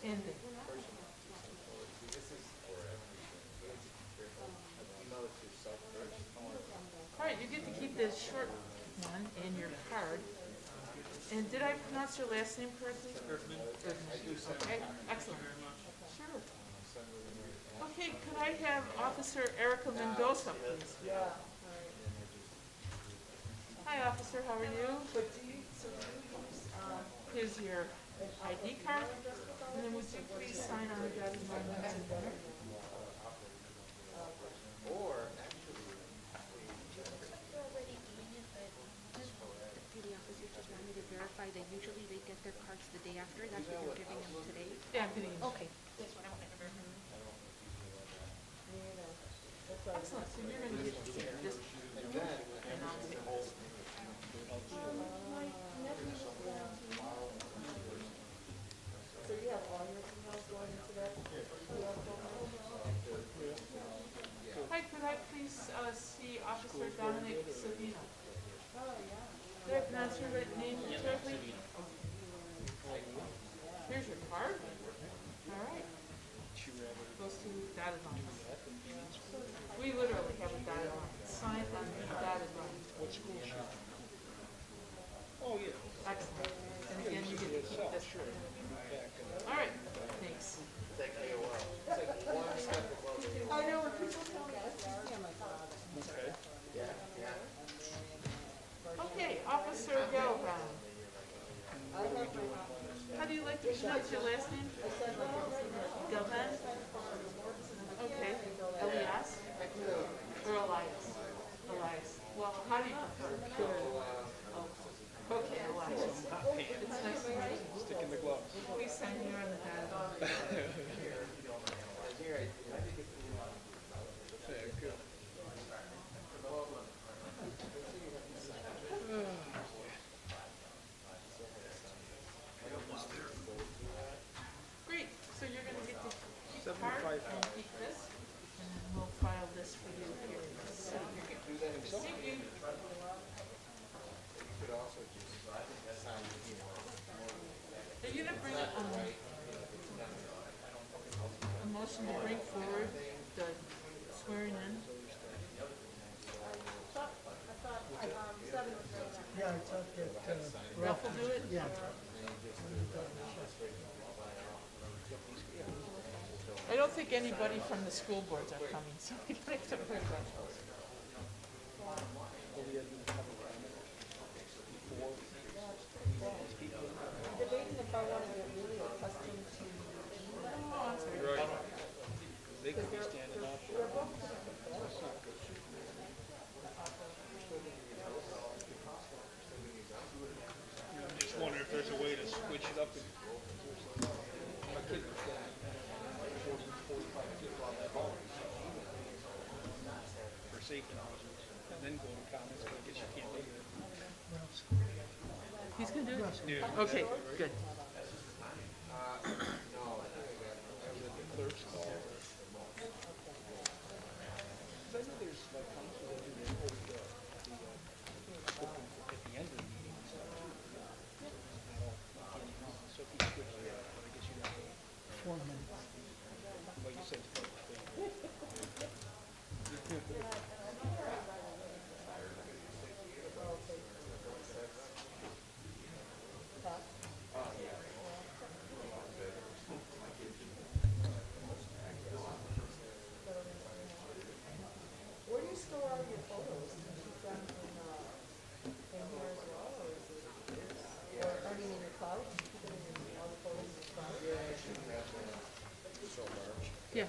And this is for email it to yourself first. all right, you get to keep this short one and your card. And did I pronounce your last name correctly? Erdman. Okay, excellent. Sure. Okay, could I have Officer Erica Mendoza, please? Yeah. Hi, officer, how are you? But do you, so do you use, Here's your ID card, and then would you please sign on the dotted line that's in there? Or actually, They're already doing it, but just the officers just wanted to verify that usually they get their cards the day after. That's what you're giving them today? Yeah, I'm getting Okay, that's what I wanted to verify. excellent, so you're gonna get to see this. And I'll take this. so you have all your emails going into that? Hi, could I please, see Officer Dominic Savino? Oh, yeah. Did I pronounce your name correctly? Here's your card. All right. Goes to dotted line. We literally have a dotted line. Sign on the dotted line. What school is she? Oh, yeah. Excellent. And again, you get to keep this. All right, thanks. I know, when people tell me, I'm like, Okay, Officer Galvin. How do you like to pronounce your last name? Galvin? Okay, Elias? Or Elias? Elias. Well, how do you prefer? Okay, Elias. It's nice to meet you. Stick in the gloves. Please sign here on the dotted line. Great, so you're gonna get to keep the card and keep this, and then we'll file this for you here in the city. Thank you. you could also just sign, you know, Are you gonna bring a motion to bring forward the swearing in? Yeah, I thought that, Ralph will do it? yeah. I don't think anybody from the school boards are coming, so we don't have to worry about those. Debating if I want to get really accustomed to They could be standing up. I'm just wondering if there's a way to switch it up. My kid was getting 45 people on that ball for safety measures, and then go to comments, but I guess you can't do that. He's gonna do it? Yeah. Okay, good. Clerk's call. I know there's like council that do they hold the at the end of the meeting and stuff too. So if you switch it up, I guess you got 4 minutes. Well, you said it's public thing. Where do you store all your photos? Do you keep them in here as well, or is it, or I mean in your cloud? Do you keep it in all the photos in your cloud? Yeah.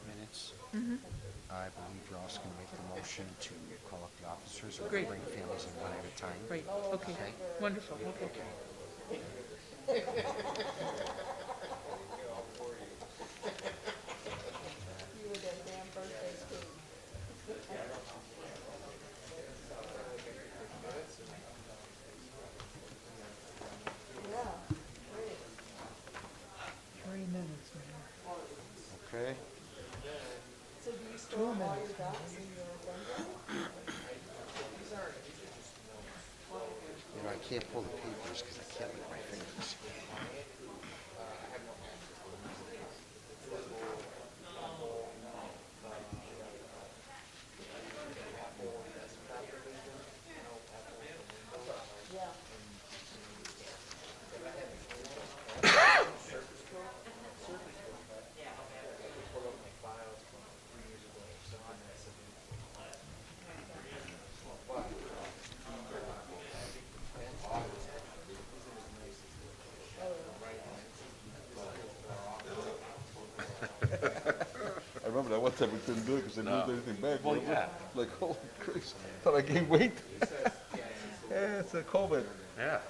Minutes. I believe Ross can make the motion to call up the officers or Great. bring families in one at a time. Great, okay, Okay. wonderful, okay. You were their damn birthday cake. Yeah, great. 3 minutes, Mayor. Okay. So do you store all your docs in your agenda? You know, I can't pull the papers because I can't lift my fingers. Yeah. I remember that one time we couldn't do it because they moved everything back. Well, remember? yeah. Like, holy Christ, thought I gained weight. Yeah, it's a COVID. Yeah.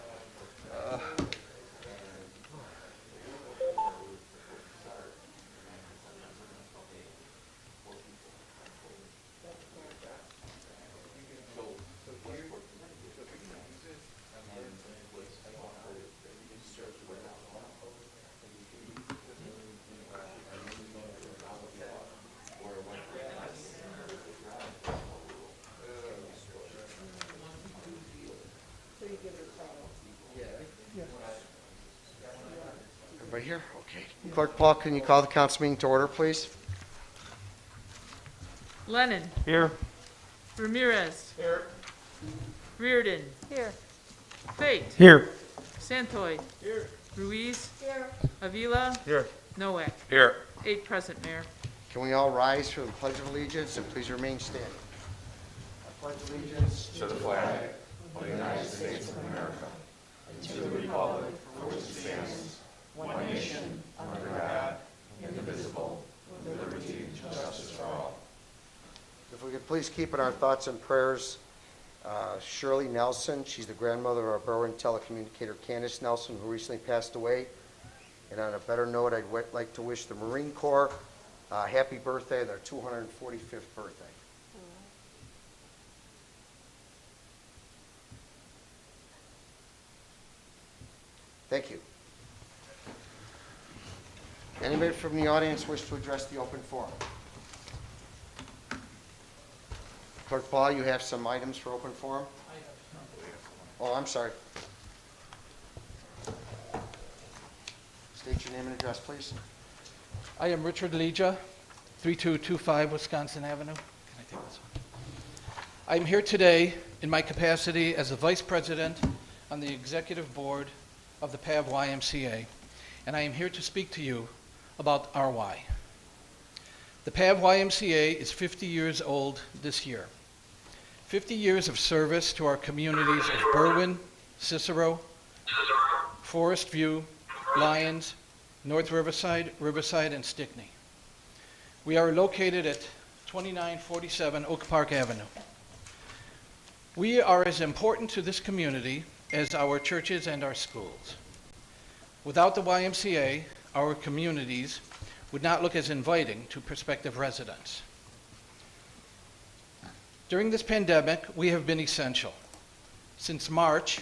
Everybody here? Okay. Clerk Paul, can you call the council meeting to order, please? Lennon. Here. Ramirez. Here. Reardon. Here. Fate. Here. Santoy. Here. Ruiz. Here. Avila. Here. Noack. Here. 8 present, Mayor. Can we all rise for the Pledge of Allegiance and please remain standing? I pledge allegiance To the flag of the United States of America, and to the republic for which it stands, one nation, under God, indivisible, with liberty and justice for all. If we could please keep in our thoughts and prayers Shirley Nelson. She's the grandmother of our Berwyn telecommunicator Candace Nelson, who recently passed away. And on a better note, I'd like to wish the Marine Corps happy birthday, their 245th birthday. Thank you. Anybody from the audience wish to address the open forum? Clerk Paul, you have some items for open forum? Oh, I'm sorry. State your name and address, please. I am Richard Leja, 3225 Wisconsin Avenue. Can I take this one? I'm here today in my capacity as the Vice President on the Executive Board of the PAV YMCA and I am here to speak to you about our why. The PAV YMCA is 50 years old this year. 50 years of service to our communities of Berwyn, Cicero, Forest View, Lyons, North Riverside, Riverside, and Stickney. We are located at 2947 Oak Park Avenue. We are as important to this community as our churches and our schools. Without the YMCA, our communities would not look as inviting to prospective residents. During this pandemic, we have been essential. Since March,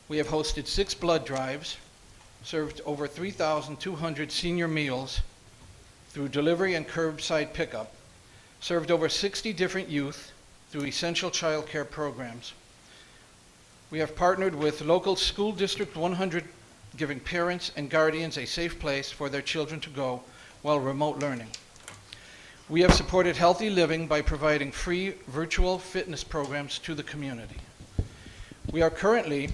we have hosted 6 blood drives, served over 3,200 senior meals through delivery and curbside pickup, served over 60 different youth through essential child care programs. We have partnered with local School District 100, giving parents and guardians a safe place for their children to go while remote learning. We have supported healthy living by providing free virtual fitness programs to the community. We are currently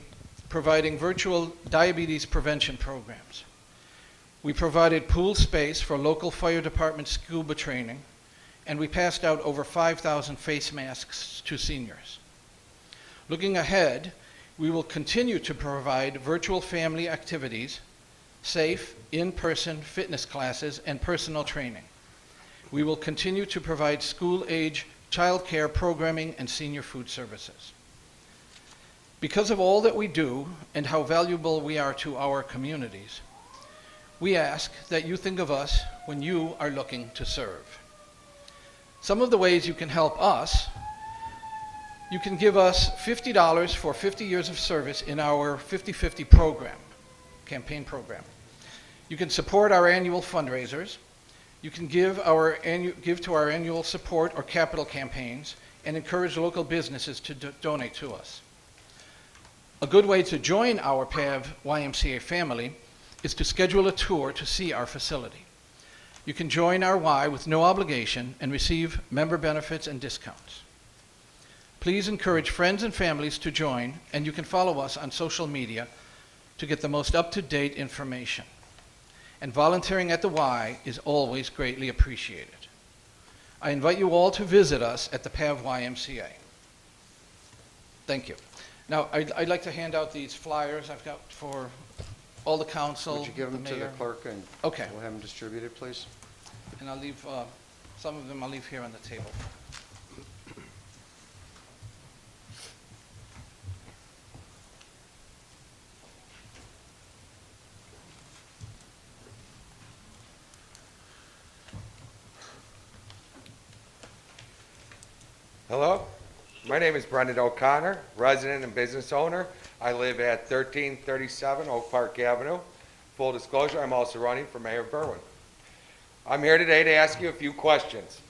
providing virtual diabetes prevention programs. We provided pool space for local fire department scuba training, and we passed out over 5,000 face masks to seniors. Looking ahead, we will continue to provide virtual family activities, safe, in-person fitness classes, and personal training. We will continue to provide school-age child care programming and senior food services. Because of all that we do and how valuable we are to our communities, we ask that you think of us when you are looking to serve. Some of the ways you can help us: you can give us $50 for 50 years of service in our 50/50 program, campaign program. You can support our annual fundraisers. You can give to our annual support or capital campaigns and encourage local businesses to donate to us. A good way to join our PAV YMCA family is to schedule a tour to see our facility. You can join our Y with no obligation and receive member benefits and discounts. Please encourage friends and families to join, and you can follow us on social media to get the most up-to-date information. And volunteering at the Y is always greatly appreciated. I invite you all to visit us at the PAV YMCA. Thank you. Now, I'd like to hand out these flyers I've got for all the council, Would you give them the to the mayor. clerk and Okay. we'll have them distributed, please? And I'll leave, some of them I'll leave here on the table. Hello, my name is Brendan O'Connor, resident and business owner. I live at 1337 Oak Park Avenue. Full disclosure, I'm also running for Mayor of Berwyn. I'm here today to ask you a few questions.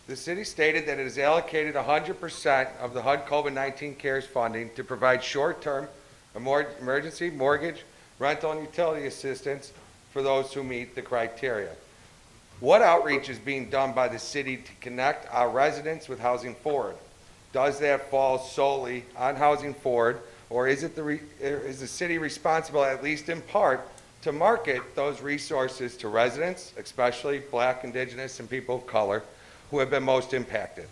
The city stated that it has allocated 100% of the HUD COVID-19 CARES funding to provide short-term emergency mortgage, rental, and utility assistance for those who meet the criteria. What outreach is being done by the city to connect our residents with Housing Forward? Does that fall solely on Housing Forward, or is the city responsible, at least in part, to market those resources to residents, especially Black, Indigenous, and people of color, who have been most impacted?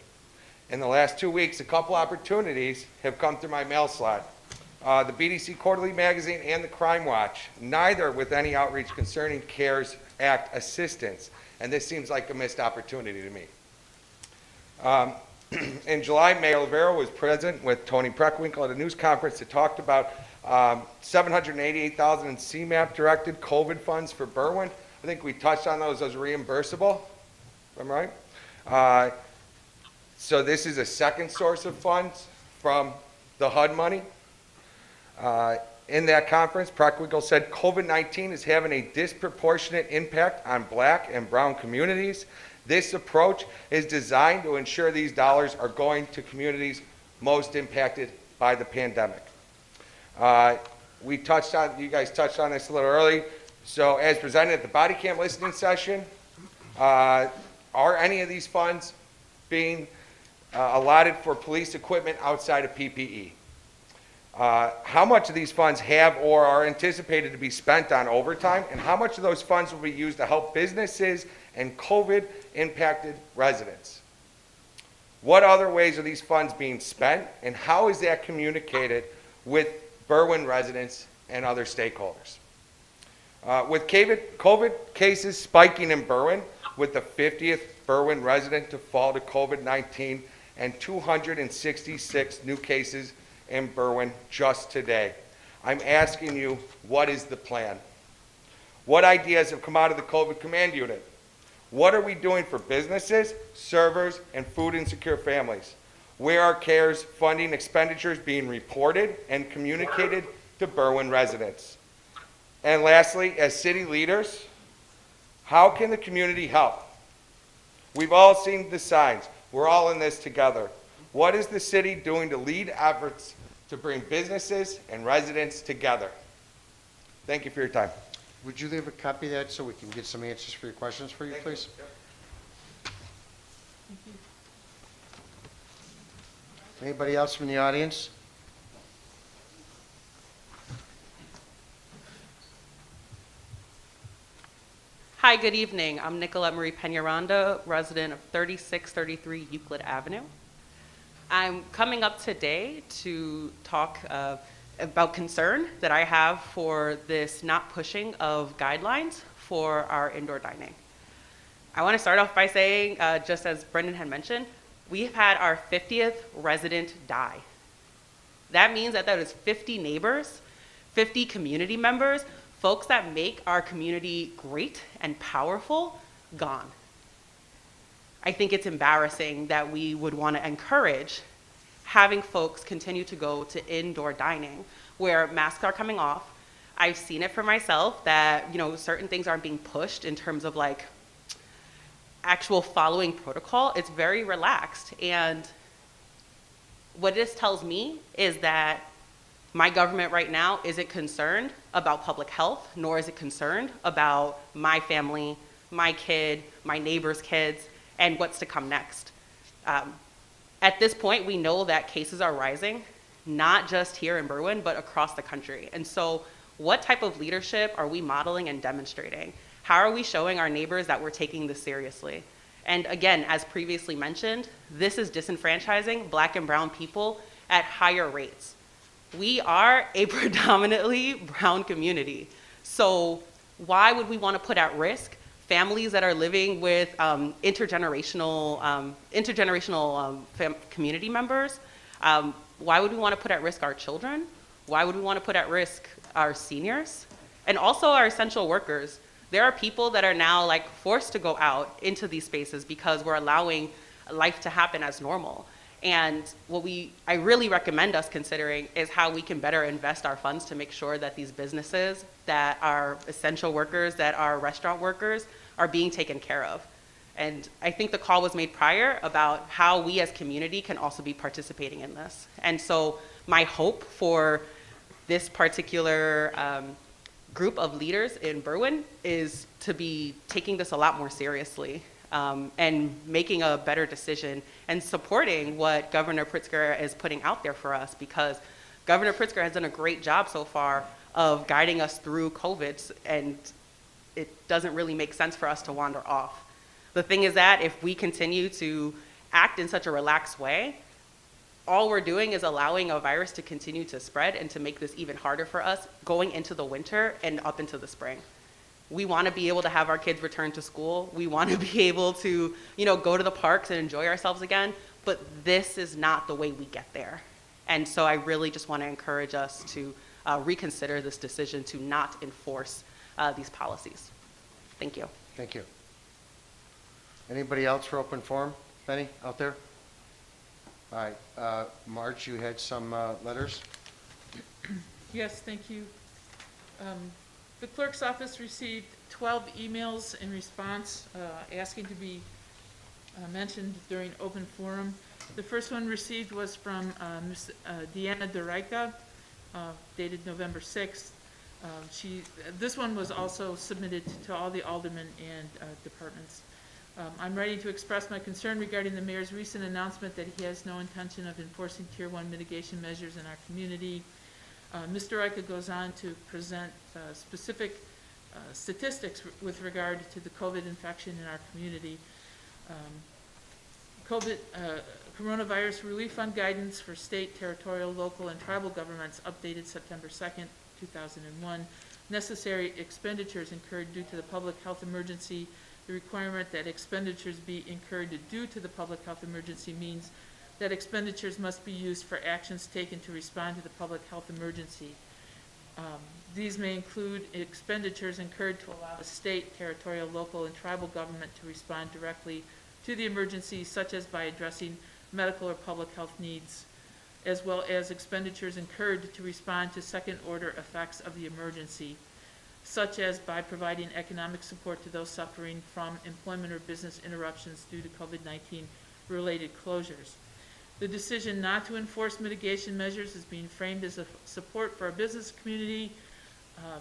In the last 2 weeks, a couple opportunities have come through my mail slot. The BDC Quarterly Magazine and the Crime Watch, neither with any outreach concerning CARES Act assistance. And this seems like a missed opportunity to me. In July, Mayor Rivera was present with Tony Preckwinkle at a news conference that talked about $788,000 in CMAP-directed COVID funds for Berwyn. I think we touched on those as reimbursable, if I'm right. So this is a second source of funds from the HUD money. In that conference, Preckwinkle said COVID-19 is having a disproportionate impact on Black and brown communities. This approach is designed to ensure these dollars are going to communities most impacted by the pandemic. You guys touched on this a little early. So as presented at the body cam listening session, are any of these funds being allotted for police equipment outside of PPE? How much of these funds have or are anticipated to be spent on overtime, and how much of those funds will be used to help businesses and COVID-impacted residents? What other ways are these funds being spent, and how is that communicated with Berwyn residents and other stakeholders? With COVID cases spiking in Berwyn, with the 50th Berwyn resident to fall to COVID-19 and 266 new cases in Berwyn just today, I'm asking you, what is the plan? What ideas have come out of the COVID command unit? What are we doing for businesses, servers, and food insecure families? Where are CARES funding expenditures being reported and communicated to Berwyn residents? And lastly, as city leaders, how can the community help? We've all seen the signs. We're all in this together. What is the city doing to lead efforts to bring businesses and residents together? Thank you for your time. Would you leave a copy of that so we can get some answers for your questions for you, please? Anybody else from the audience? Hi, good evening. I'm Nicolette Marie Peñaranda, resident of 3633 Euclid Avenue. I'm coming up today to talk about concern that I have for this not pushing of guidelines for our indoor dining. I want to start off by saying, just as Brendan had mentioned, we've had our 50th resident die. That means that is 50 neighbors, 50 community members, folks that make our community great and powerful, gone. I think it's embarrassing that we would want to encourage having folks continue to go to indoor dining where masks are coming off. I've seen it for myself that, certain things aren't being pushed in terms of like actual following protocol. It's very relaxed. And what this tells me is that my government right now isn't concerned about public health, nor is it concerned about my family, my kid, my neighbor's kids, and what's to come next. At this point, we know that cases are rising, not just here in Berwyn, but across the country. And so what type of leadership are we modeling and demonstrating? How are we showing our neighbors that we're taking this seriously? And again, as previously mentioned, this is disenfranchising Black and brown people at higher rates. We are a predominantly brown community. So why would we want to put at risk families that are living with intergenerational community members? Why would we want to put at risk our children? Why would we want to put at risk our seniors? And also our essential workers. There are people that are now forced to go out into these spaces because we're allowing life to happen as normal. And what I really recommend us considering is how we can better invest our funds to make sure that these businesses that are essential workers, that are restaurant workers, are being taken care of. And I think the call was made prior about how we as community can also be participating in this. And so my hope for this particular group of leaders in Berwyn is to be taking this a lot more seriously. And making a better decision and supporting what Governor Pritzker is putting out there for us, because Governor Pritzker has done a great job so far of guiding us through COVID, and it doesn't really make sense for us to wander off. The thing is that if we continue to act in such a relaxed way, all we're doing is allowing a virus to continue to spread and to make this even harder for us going into the winter and up into the spring. We want to be able to have our kids return to school. We want to be able to, go to the parks and enjoy ourselves again, but this is not the way we get there. And so I really just want to encourage us to reconsider this decision to not enforce these policies. Thank you. Thank you. Anybody else for open forum? Benny, out there? All right, March, you had some letters? Yes, thank you. The clerk's office received 12 emails in response asking to be mentioned during open forum. The first one received was from Ms. Deanna DeRica, dated November 6th. This one was also submitted to all the aldermen and departments. I'm writing to express my concern regarding the mayor's recent announcement that he has no intention of enforcing Tier 1 mitigation measures in our community. Mr. Ika goes on to present specific statistics with regard to the COVID infection in our community. Coronavirus Relief Fund guidance for state, territorial, local, and tribal governments updated September 2nd, 2001. Necessary expenditures incurred due to the public health emergency. The requirement that expenditures be incurred due to the public health emergency means that expenditures must be used for actions taken to respond to the public health emergency. These may include expenditures incurred to allow the state, territorial, local, and tribal government to respond directly to the emergency, such as by addressing medical or public health needs, as well as expenditures incurred to respond to second-order effects of the emergency, such as by providing economic support to those suffering from employment or business interruptions due to COVID-19 related closures. The decision not to enforce mitigation measures is being framed as a support for our business community,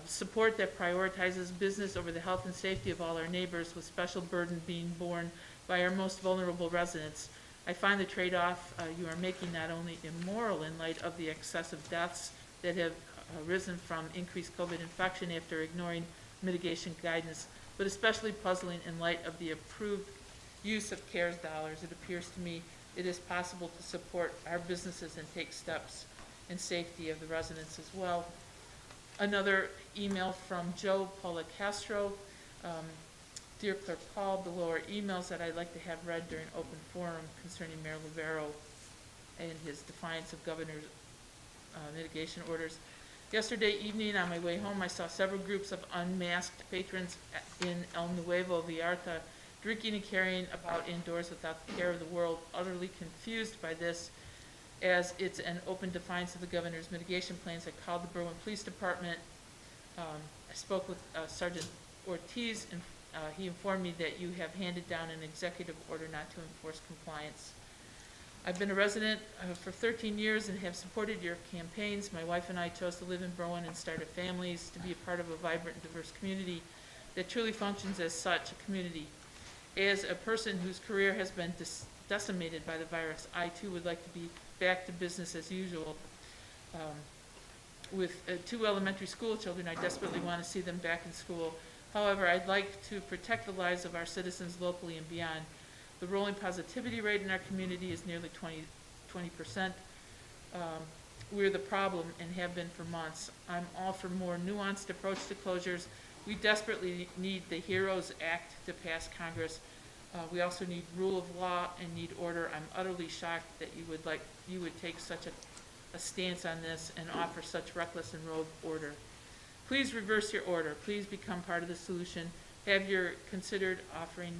support that prioritizes business over the health and safety of all our neighbors, with special burden being borne by our most vulnerable residents. I find the trade-off you are making not only immoral in light of the excessive deaths that have risen from increased COVID infection after ignoring mitigation guidance, but especially puzzling in light of the approved use of CARES dollars. It appears to me it is possible to support our businesses and take steps in safety of the residents as well. Another email from Joe Policastro. Dear Clerk Paul, below are emails that I'd like to have read during open forum concerning Mayor Rivera and his defiance of governor's mitigation orders. Yesterday evening on my way home, I saw several groups of unmasked patrons in El Nuevo Vallarta drinking and carrying about indoors without the care of the world, utterly confused by this, as it's an open defiance of the governor's mitigation plans. I called the Berwyn Police Department. I spoke with Sergeant Ortiz, and he informed me that you have handed down an executive order not to enforce compliance. I've been a resident for 13 years and have supported your campaigns. My wife and I chose to live in Berwyn and started families to be a part of a vibrant and diverse community that truly functions as such a community. As a person whose career has been decimated by the virus, I too would like to be back to business as usual. With 2 elementary school children, I desperately want to see them back in school. However, I'd like to protect the lives of our citizens locally and beyond. The rolling positivity rate in our community is nearly 20%. We're the problem and have been for months. I'm all for more nuanced approach to closures. We desperately need the HEROES Act to pass Congress. We also need rule of law and need order. I'm utterly shocked that you would take such a stance on this and offer such reckless and rogue order. Please reverse your order. Please become part of the solution. Have your considered offering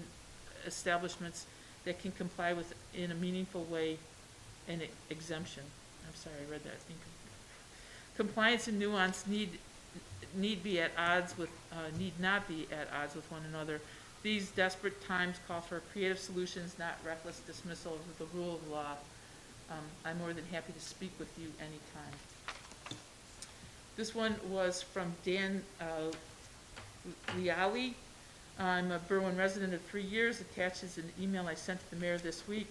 establishments that can comply with, in a meaningful way, an exemption. I'm sorry, I read that incomplete. Compliance and nuance need not be at odds with one another. These desperate times call for creative solutions, not reckless dismissal of the rule of law. I'm more than happy to speak with you anytime. This one was from Dan Liali. I'm a Berwyn resident of 3 years. Attached is an email I sent to the mayor this week.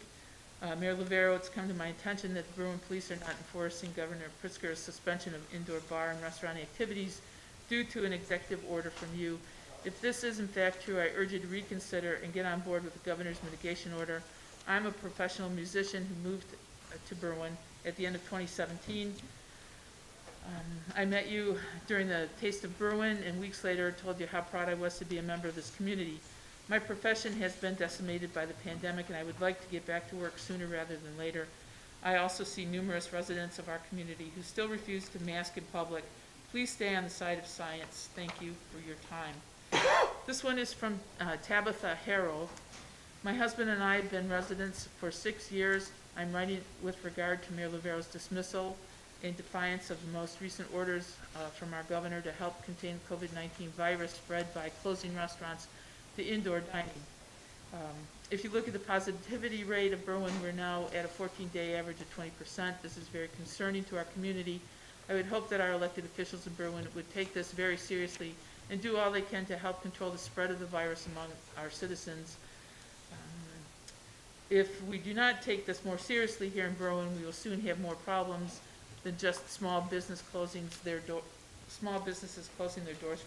Mayor Rivera, it's come to my attention that the Berwyn police are not enforcing Governor Pritzker's suspension of indoor bar and restaurant activities due to an executive order from you. If this is in fact true, I urge you to reconsider and get on board with the governor's mitigation order. I'm a professional musician who moved to Berwyn at the end of 2017. I met you during the Taste of Berwyn, and weeks later told you how proud I was to be a member of this community. My profession has been decimated by the pandemic, and I would like to get back to work sooner rather than later. I also see numerous residents of our community who still refuse to mask in public. Please stay on the side of science. Thank you for your time. This one is from Tabitha Harrell. My husband and I have been residents for 6 years. I'm writing with regard to Mayor Rivera's dismissal in defiance of the most recent orders from our governor to help contain COVID-19 virus spread by closing restaurants to indoor dining. If you look at the positivity rate of Berwyn, we're now at a 14-day average of 20%. This is very concerning to our community. I would hope that our elected officials in Berwyn would take this very seriously and do all they can to help control the spread of the virus among our citizens. If we do not take this more seriously here in Berwyn, we will soon have more problems than just small businesses closing their doors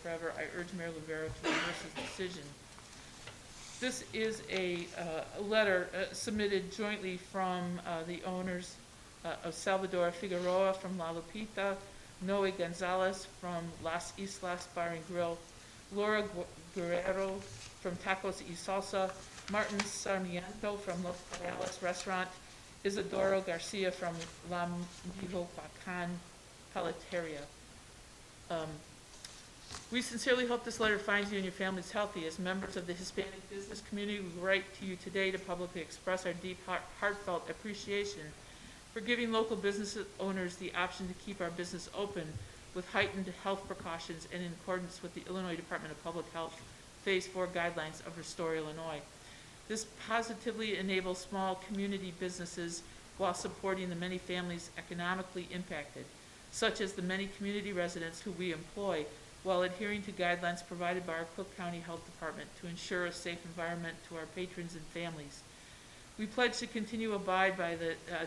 forever. I urge Mayor Rivera to reverse his decision. This is a letter submitted jointly from the owners of Salvador Figueroa from La Lupita, Noe Gonzalez from Las Islas Bar and Grill, Laura Guerrero from Tacos y Salsa, Martin Sarmiento from Los Palaos Restaurant, Isidoro Garcia from La Michoacan Paleteria. We sincerely hope this letter finds you and your families healthy. As members of the Hispanic business community, we write to you today to publicly express our deep, heartfelt appreciation for giving local business owners the option to keep our business open with heightened health precautions and in accordance with the Illinois Department of Public Health Phase 4 guidelines of Restore Illinois. This positively enables small community businesses while supporting the many families economically impacted, such as the many community residents who we employ, while adhering to guidelines provided by our Cook County Health Department to ensure a safe environment to our patrons and families. We pledge to continue to abide by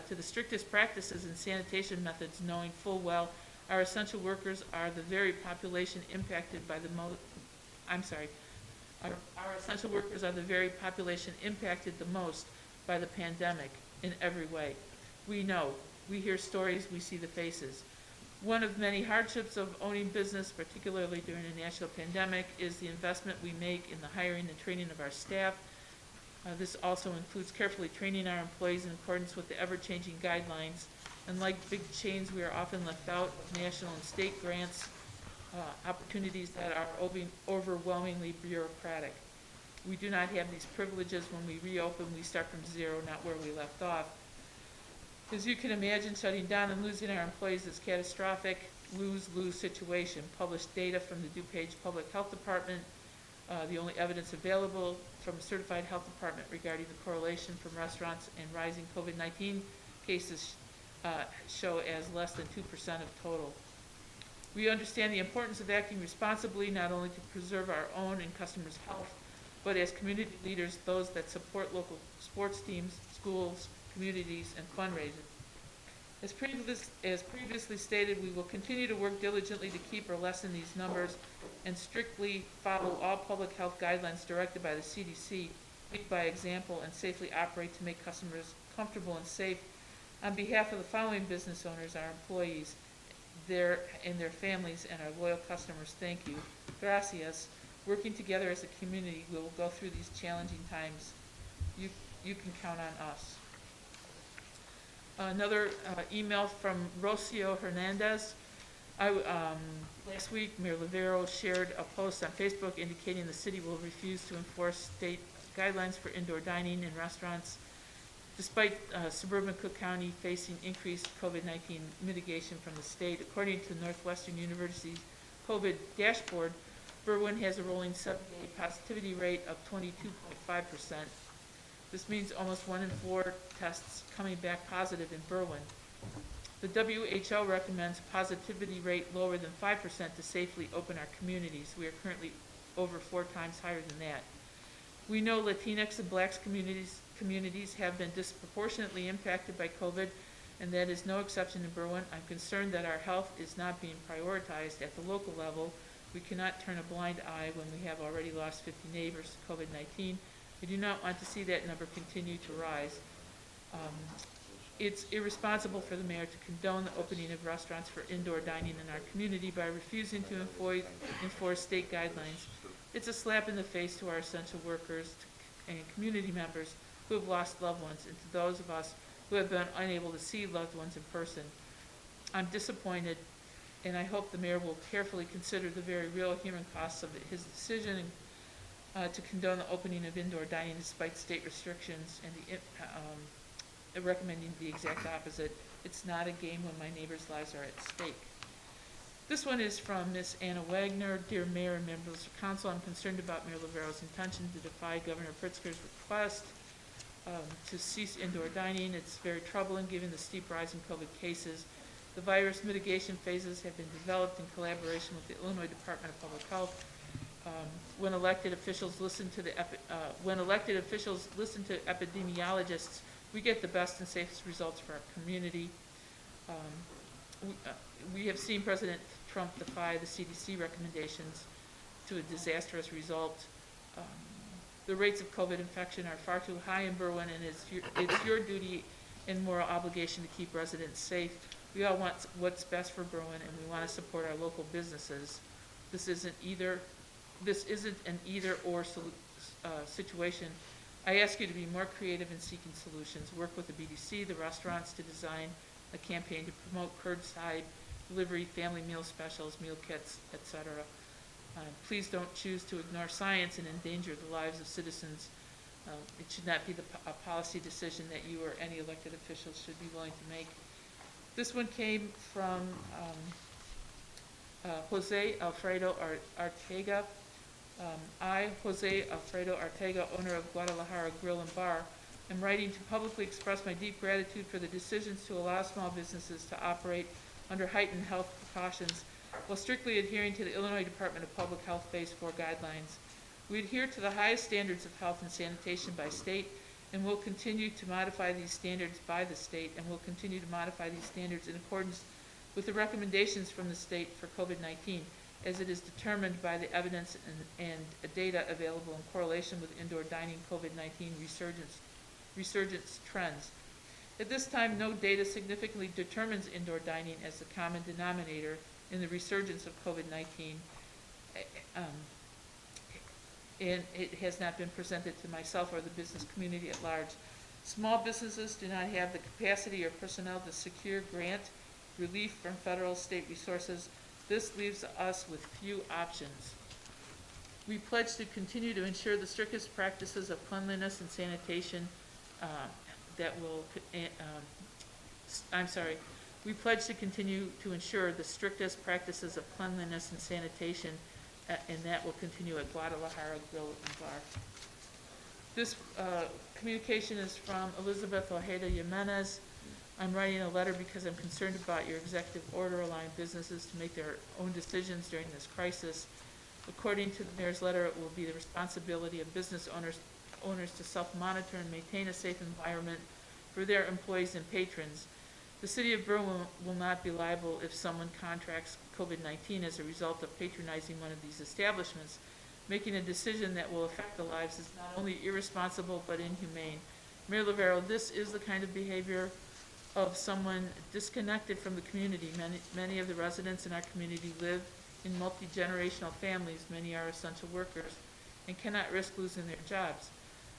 to the strictest practices and sanitation methods, knowing full well our essential workers are the very population impacted by the our essential workers are the very population impacted the most by the pandemic in every way. We know, we hear stories, we see the faces. One of many hardships of owning business, particularly during a national pandemic, is the investment we make in the hiring and training of our staff. This also includes carefully training our employees in accordance with the ever-changing guidelines. And like big chains, we are often left out of national and state grants, opportunities that are overwhelmingly bureaucratic. We do not have these privileges. When we reopen, we start from zero, not where we left off. As you can imagine, shutting down and losing our employees is catastrophic, lose-lose situation. Published data from the DuPage Public Health Department, the only evidence available from a certified health department regarding the correlation from restaurants and rising COVID-19 cases show as less than 2% of total. We understand the importance of acting responsibly, not only to preserve our own and customers' health, but as community leaders, those that support local sports teams, schools, communities, and fundraisers. As previously stated, we will continue to work diligently to keep or lessen these numbers and strictly follow all public health guidelines directed by the CDC, lead by example, and safely operate to make customers comfortable and safe. On behalf of the following business owners, our employees, their families, and our loyal customers, thank you. Gracias. Working together as a community, we will go through these challenging times. You can count on us. Another email from Rocio Hernandez. Last week, Mayor Rivera shared a post on Facebook indicating the city will refuse to enforce state guidelines for indoor dining in restaurants, despite suburban Cook County facing increased COVID-19 mitigation from the state. According to Northwestern University's COVID dashboard, Berwyn has a rolling 7-day positivity rate of 22.5%. This means almost 1 in 4 tests coming back positive in Berwyn. The WHO recommends positivity rate lower than 5% to safely open our communities. We are currently over 4 times higher than that. We know Latinx and Blacks communities have been disproportionately impacted by COVID, and that is no exception in Berwyn. I'm concerned that our health is not being prioritized at the local level. We cannot turn a blind eye when we have already lost 50 neighbors to COVID-19. I do not want to see that number continue to rise. It's irresponsible for the mayor to condone the opening of restaurants for indoor dining in our community by refusing to enforce state guidelines. It's a slap in the face to our essential workers and community members who have lost loved ones, and to those of us who have been unable to see loved ones in person. I'm disappointed, and I hope the mayor will carefully consider the very real human costs of his decision to condone the opening of indoor dining despite state restrictions and recommending the exact opposite. It's not a game when my neighbors' lives are at stake. This one is from Ms. Anna Wagner. Dear Mayor and members of Council, I'm concerned about Mayor Rivera's intention to defy Governor Pritzker's request to cease indoor dining. It's very troubling given the steep rise in COVID cases. The virus mitigation phases have been developed in collaboration with the Illinois Department of Public Health. When elected officials listen to epidemiologists, we get the best and safest results for our community. we have seen President Trump defy the CDC recommendations to a disastrous result. The rates of COVID infection are far too high in Berwyn, and it's your duty and moral obligation to keep residents safe. We all want what's best for Berwyn, and we want to support our local businesses. This isn't an either-or situation. I ask you to be more creative in seeking solutions. Work with the BDC, the restaurants, to design a campaign to promote curbside delivery, family meal specials, meal kits, etc. Please don't choose to ignore science and endanger the lives of citizens. It should not be a policy decision that you or any elected officials should be willing to make. This one came from Jose Alfredo Artega. I, Jose Alfredo Artega, owner of Guadalajara Grill and Bar, am writing to publicly express my deep gratitude for the decisions to allow small businesses to operate under heightened health precautions while strictly adhering to the Illinois Department of Public Health Phase 4 guidelines. We adhere to the highest standards of health and sanitation by state, and will continue to modify these standards by the state, and will continue to modify these standards in accordance with the recommendations from the state for COVID-19, as it is determined by the evidence and data available in correlation with indoor dining COVID-19 resurgence trends. At this time, no data significantly determines indoor dining as the common denominator in the resurgence of COVID-19, and it has not been presented to myself or the business community at large. Small businesses do not have the capacity or personnel to secure grant relief from federal state resources. This leaves us with few options. We pledge to continue to ensure the strictest practices of cleanliness and sanitation we pledge to continue to ensure the strictest practices of cleanliness and sanitation, and that will continue at Guadalajara Grill and Bar. This communication is from Elizabeth Ojeda Jimenez. I'm writing a letter because I'm concerned about your executive order allowing businesses to make their own decisions during this crisis. According to the mayor's letter, it will be the responsibility of business owners to self-monitor and maintain a safe environment for their employees and patrons. The city of Berwyn will not be liable if someone contracts COVID-19 as a result of patronizing one of these establishments. Making a decision that will affect the lives is not only irresponsible but inhumane. Mayor Rivero, this is the kind of behavior of someone disconnected from the community. Many of the residents in our community live in multi-generational families. Many are essential workers and cannot risk losing their jobs.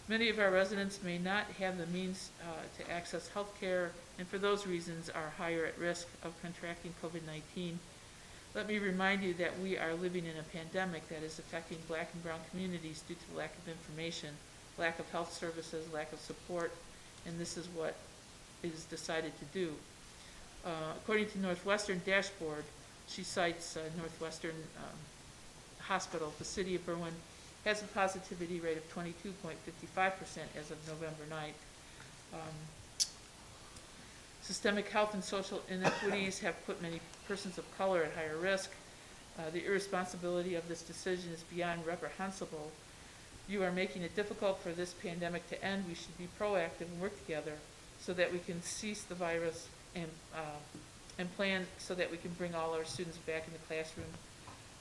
Many of our residents may not have the means to access health care, and for those reasons are higher at risk of contracting COVID-19. Let me remind you that we are living in a pandemic that is affecting Black and brown communities due to lack of information, lack of health services, lack of support, and this is what is decided to do. According to Northwestern Dashboard, she cites Northwestern Hospital. The city of Berwyn has a positivity rate of 22.55% as of November 9th. Systemic health and social inequities have put many persons of color at higher risk. The irresponsibility of this decision is beyond reprehensible. You are making it difficult for this pandemic to end. We should be proactive and work together so that we can cease the virus and plan so that we can bring all our students back in the classroom.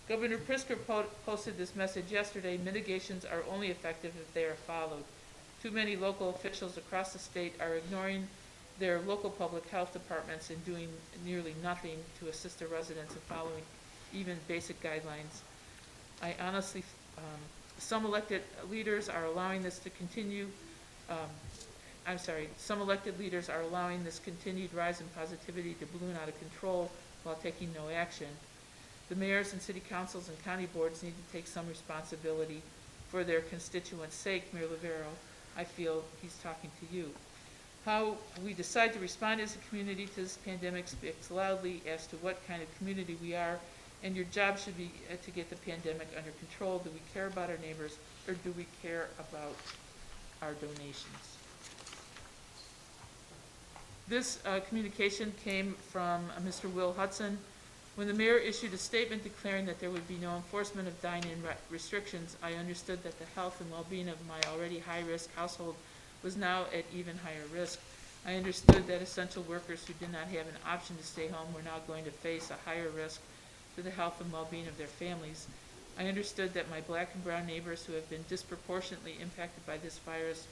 Governor Pritzker posted this message yesterday. Mitigations are only effective if they are followed. Too many local officials across the state are ignoring their local public health departments and doing nearly nothing to assist their residents in following even basic guidelines. I honestly, some elected leaders are allowing this to continue. Some elected leaders are allowing this continued rise in positivity to balloon out of control while taking no action. The mayors and city councils and county boards need to take some responsibility for their constituents' sake. Mayor Rivero, I feel he's talking to you. How we decide to respond as a community to this pandemic speaks loudly as to what kind of community we are, and your job should be to get the pandemic under control. Do we care about our neighbors, or do we care about our donations? This communication came from Mr. Will Hudson. When the mayor issued a statement declaring that there would be no enforcement of dine-in restrictions, I understood that the health and well-being of my already high-risk household was now at even higher risk. I understood that essential workers who did not have an option to stay home were now going to face a higher risk to the health and well-being of their families. I understood that my black and brown neighbors who have been disproportionately impacted by this virus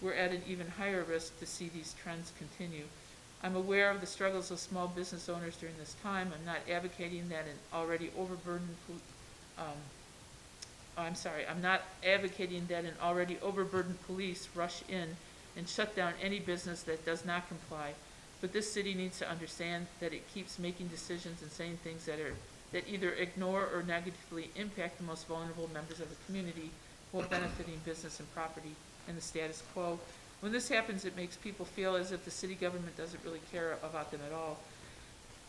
were at an even higher risk to see these trends continue. I'm aware of the struggles of small business owners during this time. I'm not advocating that an already overburdened police rush in and shut down any business that does not comply. But this city needs to understand that it keeps making decisions and saying things that either ignore or negatively impact the most vulnerable members of the community while benefiting business and property and the status quo. When this happens, it makes people feel as if the city government doesn't really care about them at all.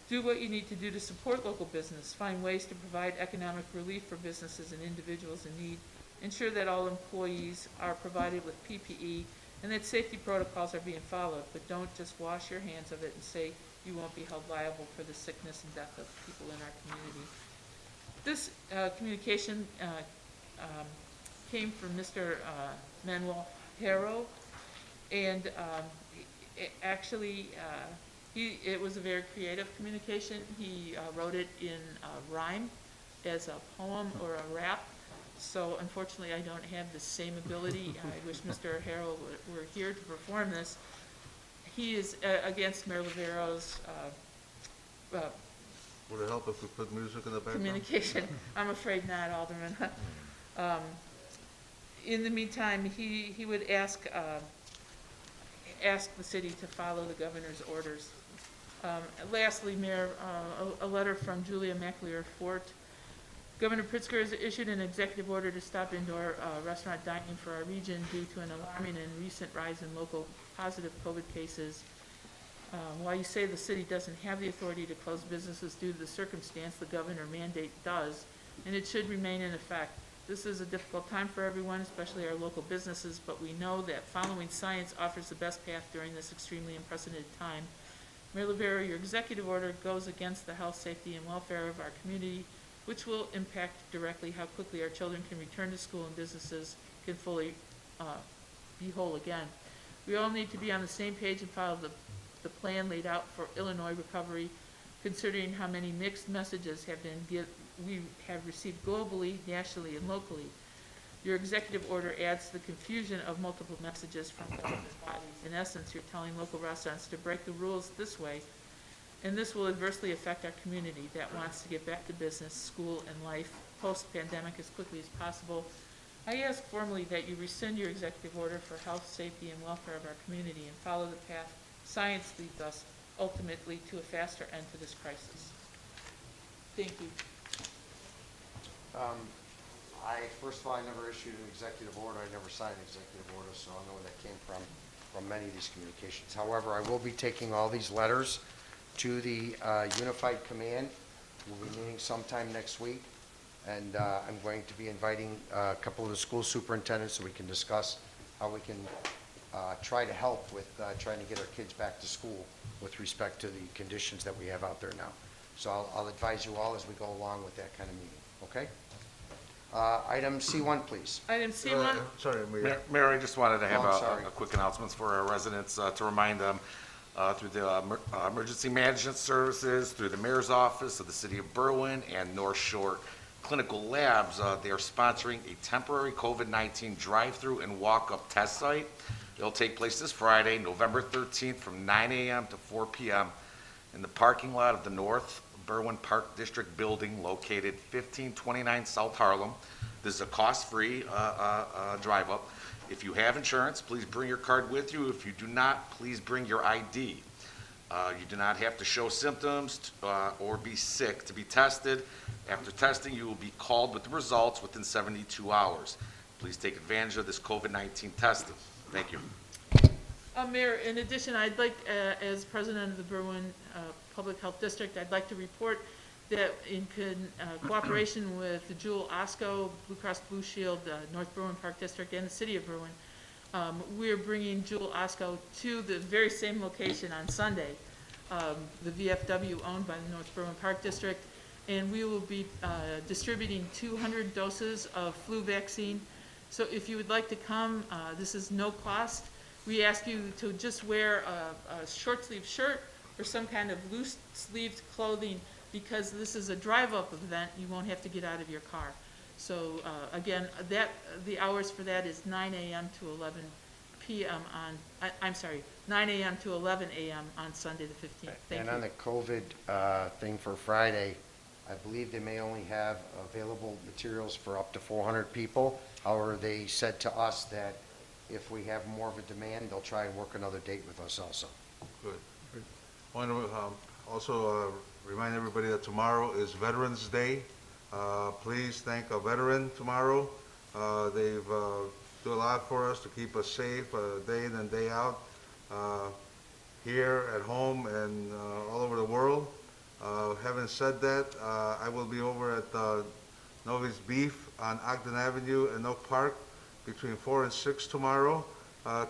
Do what you need to do to support local business. Find ways to provide economic relief for businesses and individuals in need. Ensure that all employees are provided with PPE and that safety protocols are being followed, but don't just wash your hands of it and say you won't be held liable for the sickness and death of people in our community. This communication came from Mr. Manuel Haro, and it was a very creative communication. He wrote it in rhyme as a poem or a rap. So unfortunately, I don't have the same ability. I wish Mr. Harrell were here to perform this. He is against Mayor Lavero's Would it help if we put music in the background? communication. I'm afraid not, Alderman. In the meantime, he would ask the city to follow the governor's orders. Lastly, Mayor, a letter from Julia McLear Fort. Governor Pritzker has issued an executive order to stop indoor restaurant dining for our region due to an alarming and recent rise in local positive COVID cases. While you say the city doesn't have the authority to close businesses due to the circumstance, the governor mandate does, and it should remain in effect. This is a difficult time for everyone, especially our local businesses, but we know that following science offers the best path during this extremely unprecedented time. Mayor Lavero, your executive order goes against the health, safety, and welfare of our community, which will impact directly how quickly our children can return to school and businesses can fully be whole again. We all need to be on the same page and follow the plan laid out for Illinois recovery, considering how many mixed messages we have received globally, nationally, and locally. Your executive order adds to the confusion of multiple messages from government bodies. In essence, you're telling local restaurants to break the rules this way, and this will adversely affect our community that wants to get back to business, school, and life post-pandemic as quickly as possible. I ask formally that you rescind your executive order for health, safety, and welfare of our community and follow the path science leads us ultimately to a faster end to this crisis. Thank you. First of all, I never issued an executive order. I never signed an executive order, so I don't know where that came from many of these communications. However, I will be taking all these letters to the Unified Command. We'll be meeting sometime next week, and I'm going to be inviting a couple of the school superintendents so we can discuss how we can try to help with trying to get our kids back to school with respect to the conditions that we have out there now. So I'll advise you all as we go along with that kind of meeting, okay? Item C1, please. Item C1. Sorry, Mayor. Mayor, I just wanted to have I'm sorry. a quick announcement for our residents to remind them through the Emergency Management Services, through the Mayor's Office of the City of Berwyn and North Shore Clinical Labs, they are sponsoring a temporary COVID-19 drive-through and walk-up test site. It'll take place this Friday, November 13th from 9 a.m. to 4 p.m. in the parking lot of the North Berwyn Park District building located 1529 South Harlem. This is a cost-free drive-up. If you have insurance, please bring your card with you. If you do not, please bring your ID. You do not have to show symptoms or be sick to be tested. After testing, you will be called with the results within 72 hours. Please take advantage of this COVID-19 testing. Thank you. Mayor, in addition, I'd like, as president of the Berwyn Public Health District, I'd like to report that in cooperation with the Jewel Osco, Blue Cross Blue Shield, North Berwyn Park District, and the City of Berwyn, we're bringing Jewel Osco to the very same location on Sunday, the VFW owned by the North Berwyn Park District, and we will be distributing 200 doses of flu vaccine. So if you would like to come, this is no cost. We ask you to just wear a short sleeve shirt or some kind of loose sleeved clothing, because this is a drive-up event, you won't have to get out of your car. So, again, the hours for that is 9 a.m. to 11 p.m. I'm sorry, 9 a.m. to 11 a.m. on Sunday the 15th. Thank And you. on the COVID thing for Friday, I believe they may only have available materials for up to 400 people. However, they said to us that if we have more of a demand, they'll try and work another date with us also. Good. I want to also remind everybody that tomorrow is Veterans Day. Please thank a veteran tomorrow. They've do a lot for us to keep us safe day in and day out, here at home and all over the world. Having said that, I will be over at Novi's Beef on Ogden Avenue in Oak Park between 4 and 6 tomorrow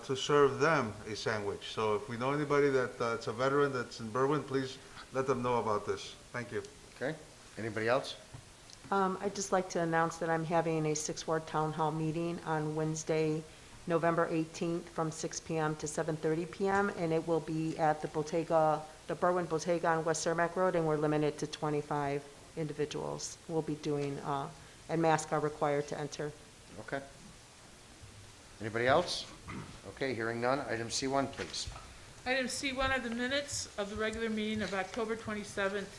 to serve them a sandwich. So if we know anybody that's a veteran that's in Berwyn, please let them know about this. Thank you. Okay? Anybody else? I'd just like to announce that I'm having a six-ward town hall meeting on Wednesday, November 18th, from 6 p.m. to 7:30 p.m., and it will be at the Berwyn Bottega on West Cermak Road, and we're limited to 25 individuals. We'll be doing, and masks are required to enter. Okay. Anybody else? Okay, hearing none. Item C1, please. Item C1 are the minutes of the regular meeting of October 27th,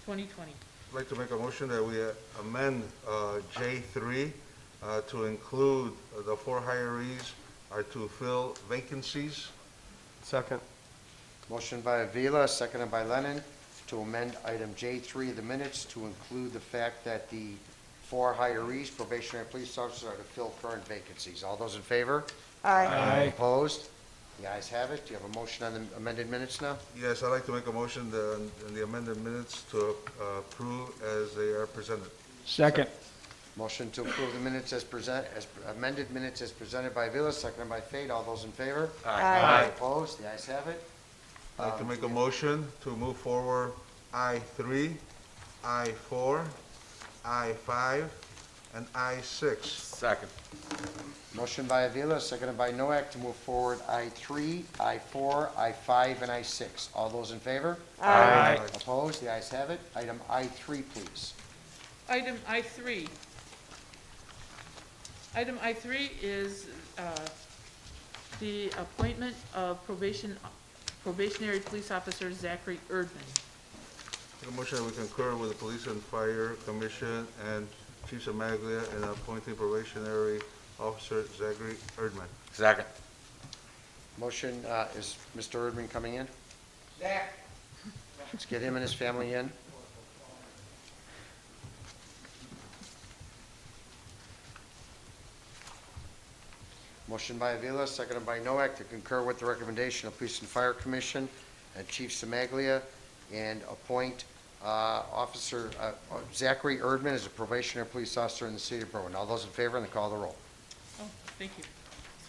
2020. I'd like to make a motion that we amend J3 to include the 4 hirees are to fill vacancies. Second. Motion by Avila, seconded by Lennon, to amend item J3 of the minutes to include the fact that the 4 hirees, probationary police officers, are to fill current vacancies. All those in favor? Aye. Opposed? The ayes have it. Do you have a motion on the amended minutes now? Yes, I'd like to make a motion in the amended minutes to approve as they are presented. Second. Motion to approve the minutes as amended minutes as presented by Avila, seconded by Fate. All those in favor? Aye. Opposed? The ayes have it. I'd like to make a motion to move forward I3, I4, I5, and I6. Second. Motion by Avila, seconded by Noack to move forward I3, I4, I5, and I6. All those in favor? Aye. Opposed? The ayes have it. Item I3, please. Item I3. Item I3 is the appointment of probationary police officer Zachary Erdman. Make a motion that we concur with the Police and Fire Commission and Chief Samaglia in appointing probationary officer Zachary Erdman. Second. Motion, is Mr. Erdman coming in? Let's get him and his family in. Motion by Avila, seconded by Noack to concur with the recommendation of Police and Fire Commission and Chief Samaglia and appoint Officer Zachary Erdman as a probationary police officer in the city of Berwyn. All those in favor, and the call the roll. Oh, thank you.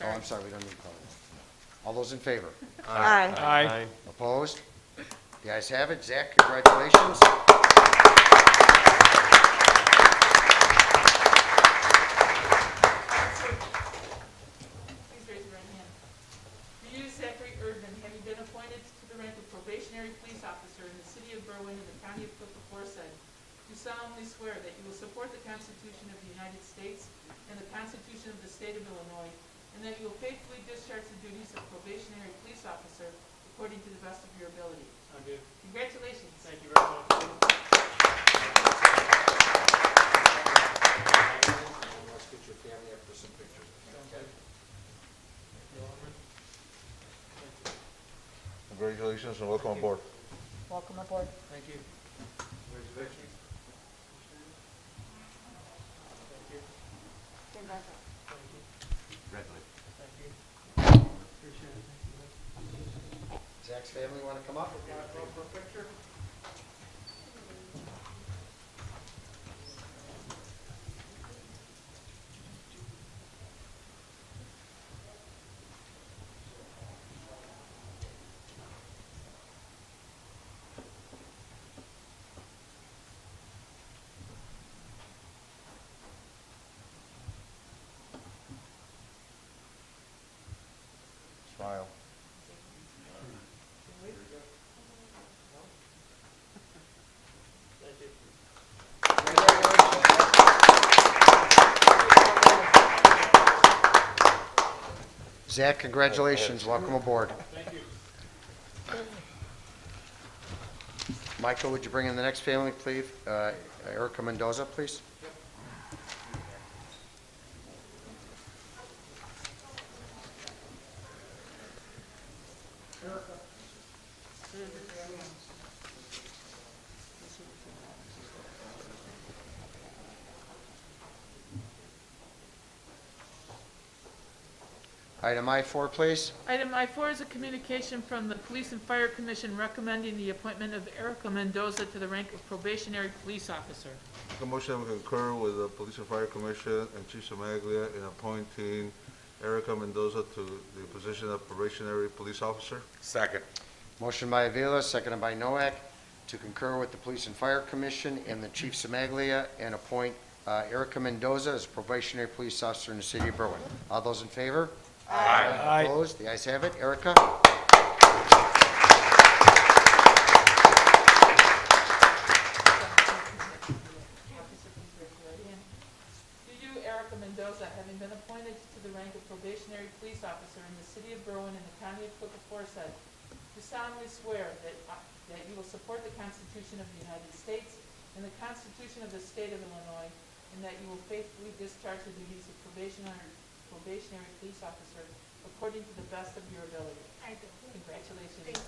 Oh, I'm sorry, we don't need to call the roll. All those in favor? Aye. Aye. Opposed? The ayes have it. Zach, congratulations. Please raise your right hand. Do you, Zachary Erdman, having been appointed to the rank of probationary police officer in the city of Berwyn and the county of Cook aforesaid, do solemnly swear that you will support the Constitution of the United States and the Constitution of the state of Illinois, and that you will faithfully discharge the duties of probationary police officer according to the best of your ability? I do. Congratulations. Thank you very much. Let's get your family up for some pictures. Congratulations and welcome aboard. Welcome aboard. Thank you. Congratulations. Zach's family want to come up? Zach, congratulations, welcome aboard. Thank you. Michael, would you bring in the next family, please? Erica Mendoza, please. Item I4, please. Item I4 is a communication from the Police and Fire Commission recommending the appointment of Erica Mendoza to the rank of probationary police officer. Make a motion we concur with the Police and Fire Commission and Chief Semaglia in appointing Erica Mendoza to the position of probationary police officer. Second. Motion by Avila, seconded by Noack, to concur with the Police and Fire Commission and the Chief Semaglia and appoint Erica Mendoza as probationary police officer in the city of Berwyn. All those in favor? Aye. Opposed? The ayes have it. Erica? Do you, Erica Mendoza, having been appointed to the rank of probationary police officer in the city of Berwyn and the county of Cook aforesaid, do solemnly swear that you will support the Constitution of the United States and the Constitution of the state of Illinois, and that you will faithfully discharge the duties of probationary police officer according to the best of your ability? I do. Congratulations.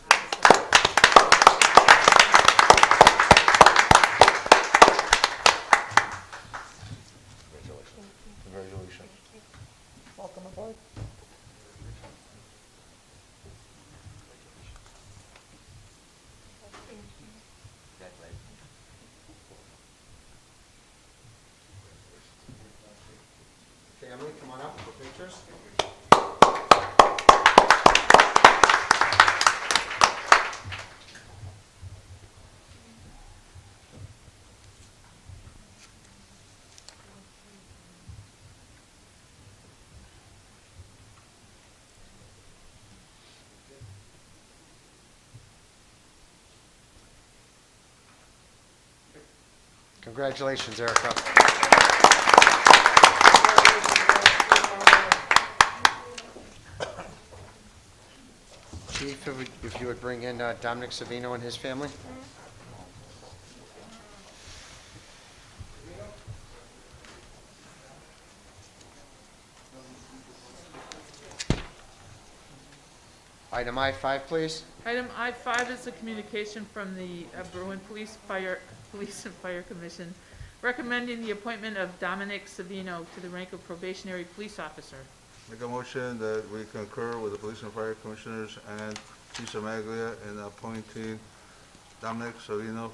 Congratulations. Welcome aboard. Family, come on up for pictures. Congratulations, Erica. Chief, if you would bring in Dominic Savino and his family. Item I5, please. Item I5 is a communication from the Berwyn Police and Fire Commission recommending the appointment of Dominic Savino to the rank of probationary police officer. Make a motion that we concur with the Police and Fire Commissioners and Chief Semaglia in appointing Dominic Savino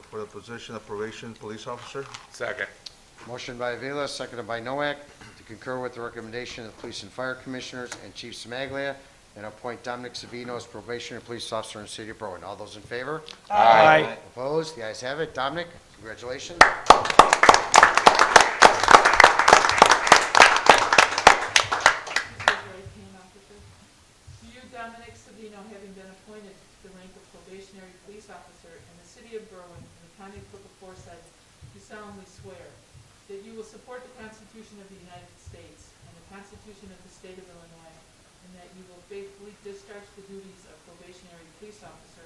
for the position of probation police officer. Second. Motion by Avila, seconded by Noack, to concur with the recommendation of the Police and Fire Commissioners and Chief Semaglia and appoint Dominic Savino as probationary police officer in the city of Berwyn. All those in favor? Aye. Opposed? The ayes have it. Dominic, congratulations. Do you, Dominic Savino, having been appointed to the rank of probationary police officer in the city of Berwyn and the county of Cook aforesaid, do solemnly swear that you will support the Constitution of the United States and the Constitution of the state of Illinois, and that you will faithfully discharge the duties of probationary police officer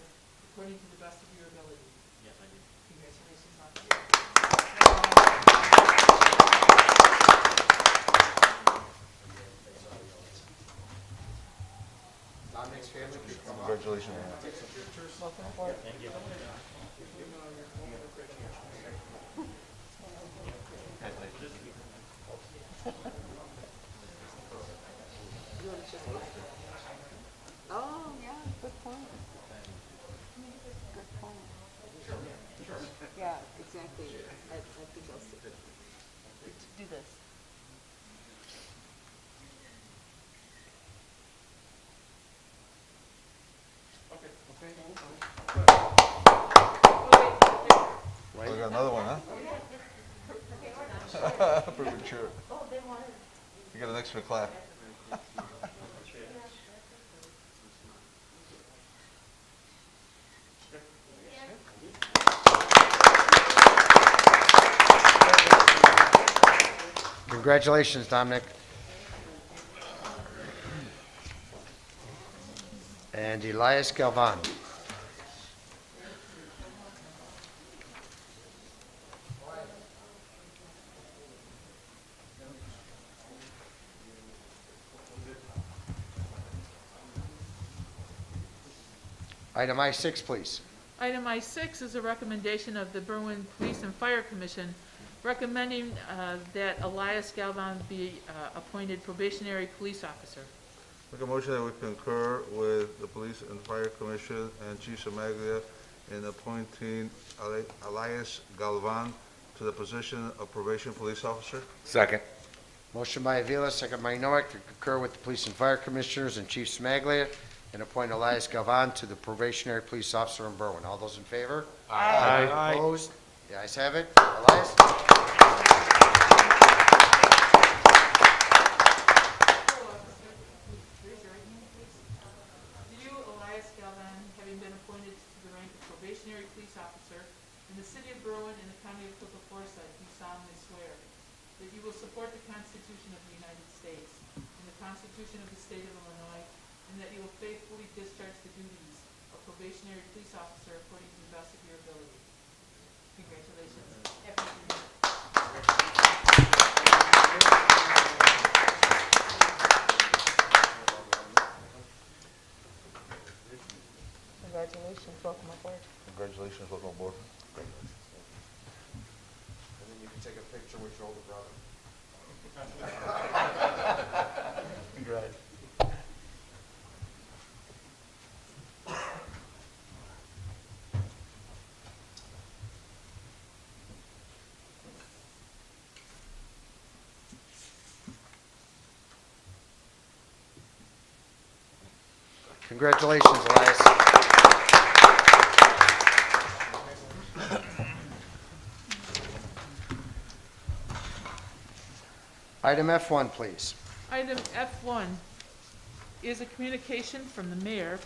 according to the best of your ability? Yes, I do. Congratulations on Dominic's family, please come up. Congratulations. Welcome aboard. Oh, yeah, good point. Good point. Yeah, exactly. I think I'll do this. We got another one, huh? Premature. You got an extra clap. Congratulations, Dominic. and Elias Galvan. Item I6, please. Item I6 is a recommendation of the Berwyn Police and Fire Commission recommending that Elias Galvan be appointed probationary police officer. Make a motion that we concur with the Police and Fire Commission and Chief Semaglia in appointing Elias Galvan to the position of probation police officer. Second. Motion by Avila, second by Noack, to concur with the Police and Fire Commissioners and Chief Smaglia and appoint Elias Galvan to the probationary police officer in Berwyn. All those in favor? Aye. Opposed? The ayes have it. Elias? Do you, Elias Galvan, having been appointed to the rank of probationary police officer in the city of Berwyn in the county of Cook Forsyth, do solemnly swear that you will support the Constitution of the United States and the Constitution of the state of Illinois, and that you will faithfully discharge the duties of probationary police officer according to the best of your ability? Congratulations. Congratulations, welcome aboard. Congratulations, welcome aboard. And then you can take a picture with your older brother. Congrats. Congratulations, Elias. Item F1, please. Item F1 is a communication from the mayor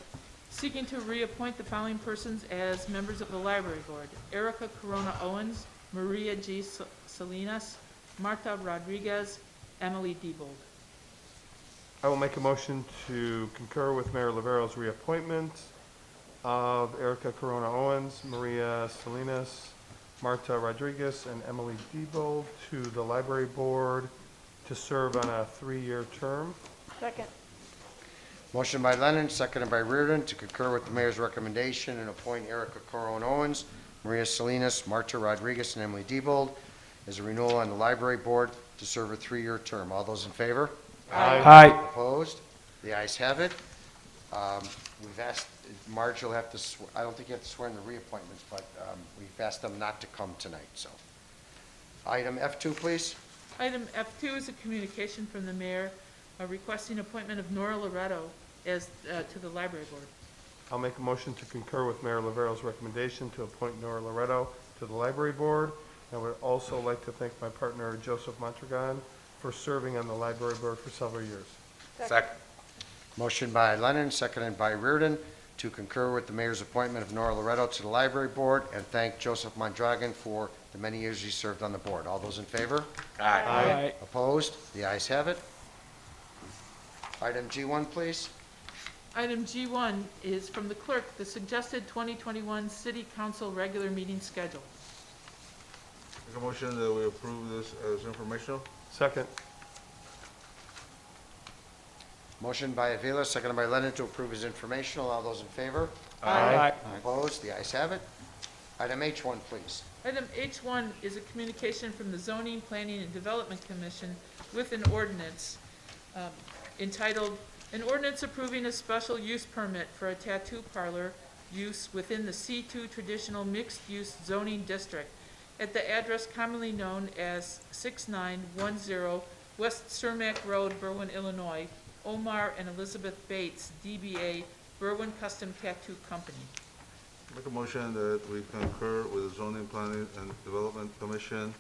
seeking to reappoint the following persons as members of the library board: Erica Corona Owens, Maria G. Salinas, Marta Rodriguez, Emily Diebold. I will make a motion to concur with Mayor Lavero's reappointment of Erica Corona Owens, Maria Salinas, Marta Rodriguez, and Emily Diebold to the library board to serve on a 3-year term. Second. Motion by Lennon, seconded by Reardon, to concur with the mayor's recommendation and appoint Erica Corona Owens, Maria Salinas, Marta Rodriguez, and Emily Diebold as a renewal on the library board to serve a 3-year term. All those in favor? Aye. Opposed? The ayes have it. We've asked, Marge will have to, I don't think you have to swear in the reappointments, but we've asked them not to come tonight, so. Item F2, please. Item F2 is a communication from the mayor requesting appointment of Nora Loretto as, to the library board. I'll make a motion to concur with Mayor Lavero's recommendation to appoint Nora Loretto to the library board. I would also like to thank my partner Joseph Mondragon for serving on the library board for several years. Second. Motion by Lennon, seconded by Reardon, to concur with the mayor's appointment of Nora Loretto to the library board and thank Joseph Mondragon for the many years he served on the board. All those in favor? Aye. Opposed? The ayes have it. Item G1, please. Item G1 is from the clerk, the suggested 2021 city council regular meeting schedule. Make a motion that we approve this as informational. Second. Motion by Avila, seconded by Lennon, to approve as informational. All those in favor? Aye. Opposed? The ayes have it. Item H1, please. Item H1 is a communication from the Zoning, Planning, and Development Commission with an ordinance entitled, "An Ordinance Approving a Special Use Permit for a Tattoo Parlor Use Within the C2 Traditional Mixed-Use Zoning District at the address commonly known as 6910 West Cermak Road, Berwyn, Illinois, Omar and Elizabeth Bates, DBA, Berwyn Custom Tattoo Company." Make a motion that we concur with the Zoning, Planning, and Development Commission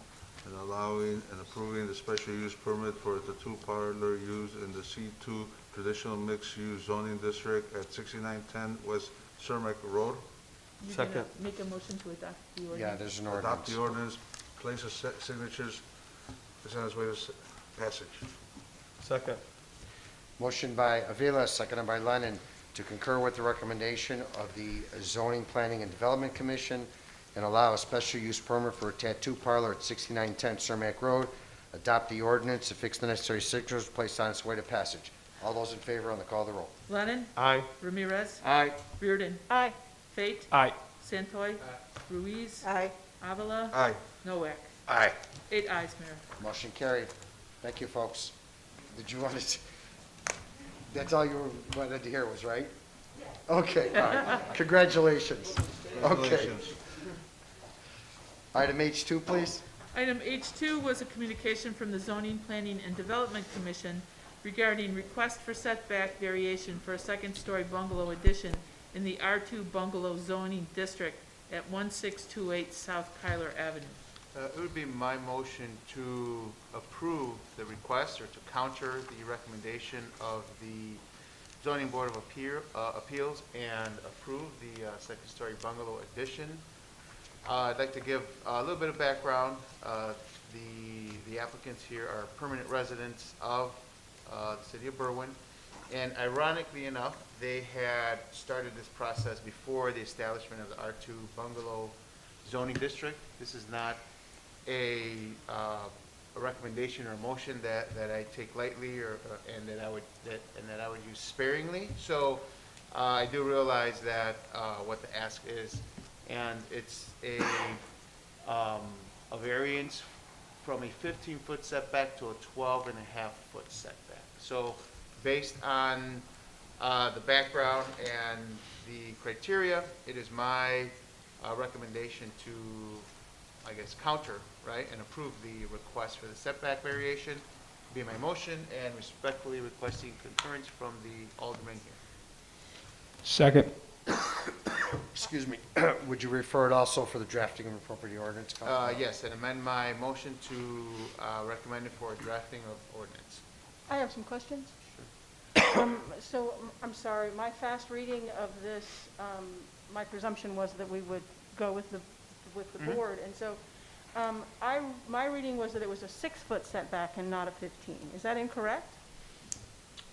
in allowing and approving the special use permit for a tattoo parlor used in the C2 Traditional Mixed-Use Zoning District at 6910 West Cermak Road. You're gonna Second. make a motion to adopt the ordinance? Yeah, there's an Adopt ordinance. the ordinance, place of signatures, it's on its way to passage. Second. Motion by Avila, seconded by Lennon, to concur with the recommendation of the Zoning, Planning, and Development Commission and allow a special use permit for a tattoo parlor at 6910 Cermak Road. Adopt the ordinance, affix the necessary signatures, place on its way to passage. All those in favor on the call of the roll. Lennon? Aye. Ramirez? Aye. Reardon? Aye. Fate? Aye. Santoy? Ruiz? Aye. Avila? Aye. Noack? Aye. 8 ayes, Mayor. Motion carried. Thank you, folks. Did you want to, that's all you wanted to hear was, right? Okay, all right. Congratulations. Okay. Congratulations. Item H2, please. Item H2 was a communication from the Zoning, Planning, and Development Commission regarding request for setback variation for a second-story bungalow addition in the R2 Bungalow Zoning District at 1628 South Kyler Avenue. It would be my motion to approve the request or to counter the recommendation of the Zoning Board of Appeals and approve the second-story bungalow addition. I'd like to give a little bit of background. The applicants here are permanent residents of the city of Berwyn, and ironically enough, they had started this process before the establishment of the R2 Bungalow Zoning District. This is not a recommendation or a motion that I take lightly and that I would use sparingly. So I do realize that what the ask is, and it's a variance from a 15-foot setback to a 12.5-foot setback. So based on the background and the criteria, it is my recommendation to, I guess, counter, right, and approve the request for the setback variation. Be my motion, and respectfully requesting concurrence from the alderman here. Second. Excuse me. Would you refer it also for the drafting of appropriate ordinance? Councilman? Yes, and amend my motion to recommend it for a drafting of ordinance. I have some questions. So, I'm sorry, my fast reading of this, my presumption was that we would go with the board, and so, my reading was that it was a 6-foot setback and not a 15. Is that incorrect?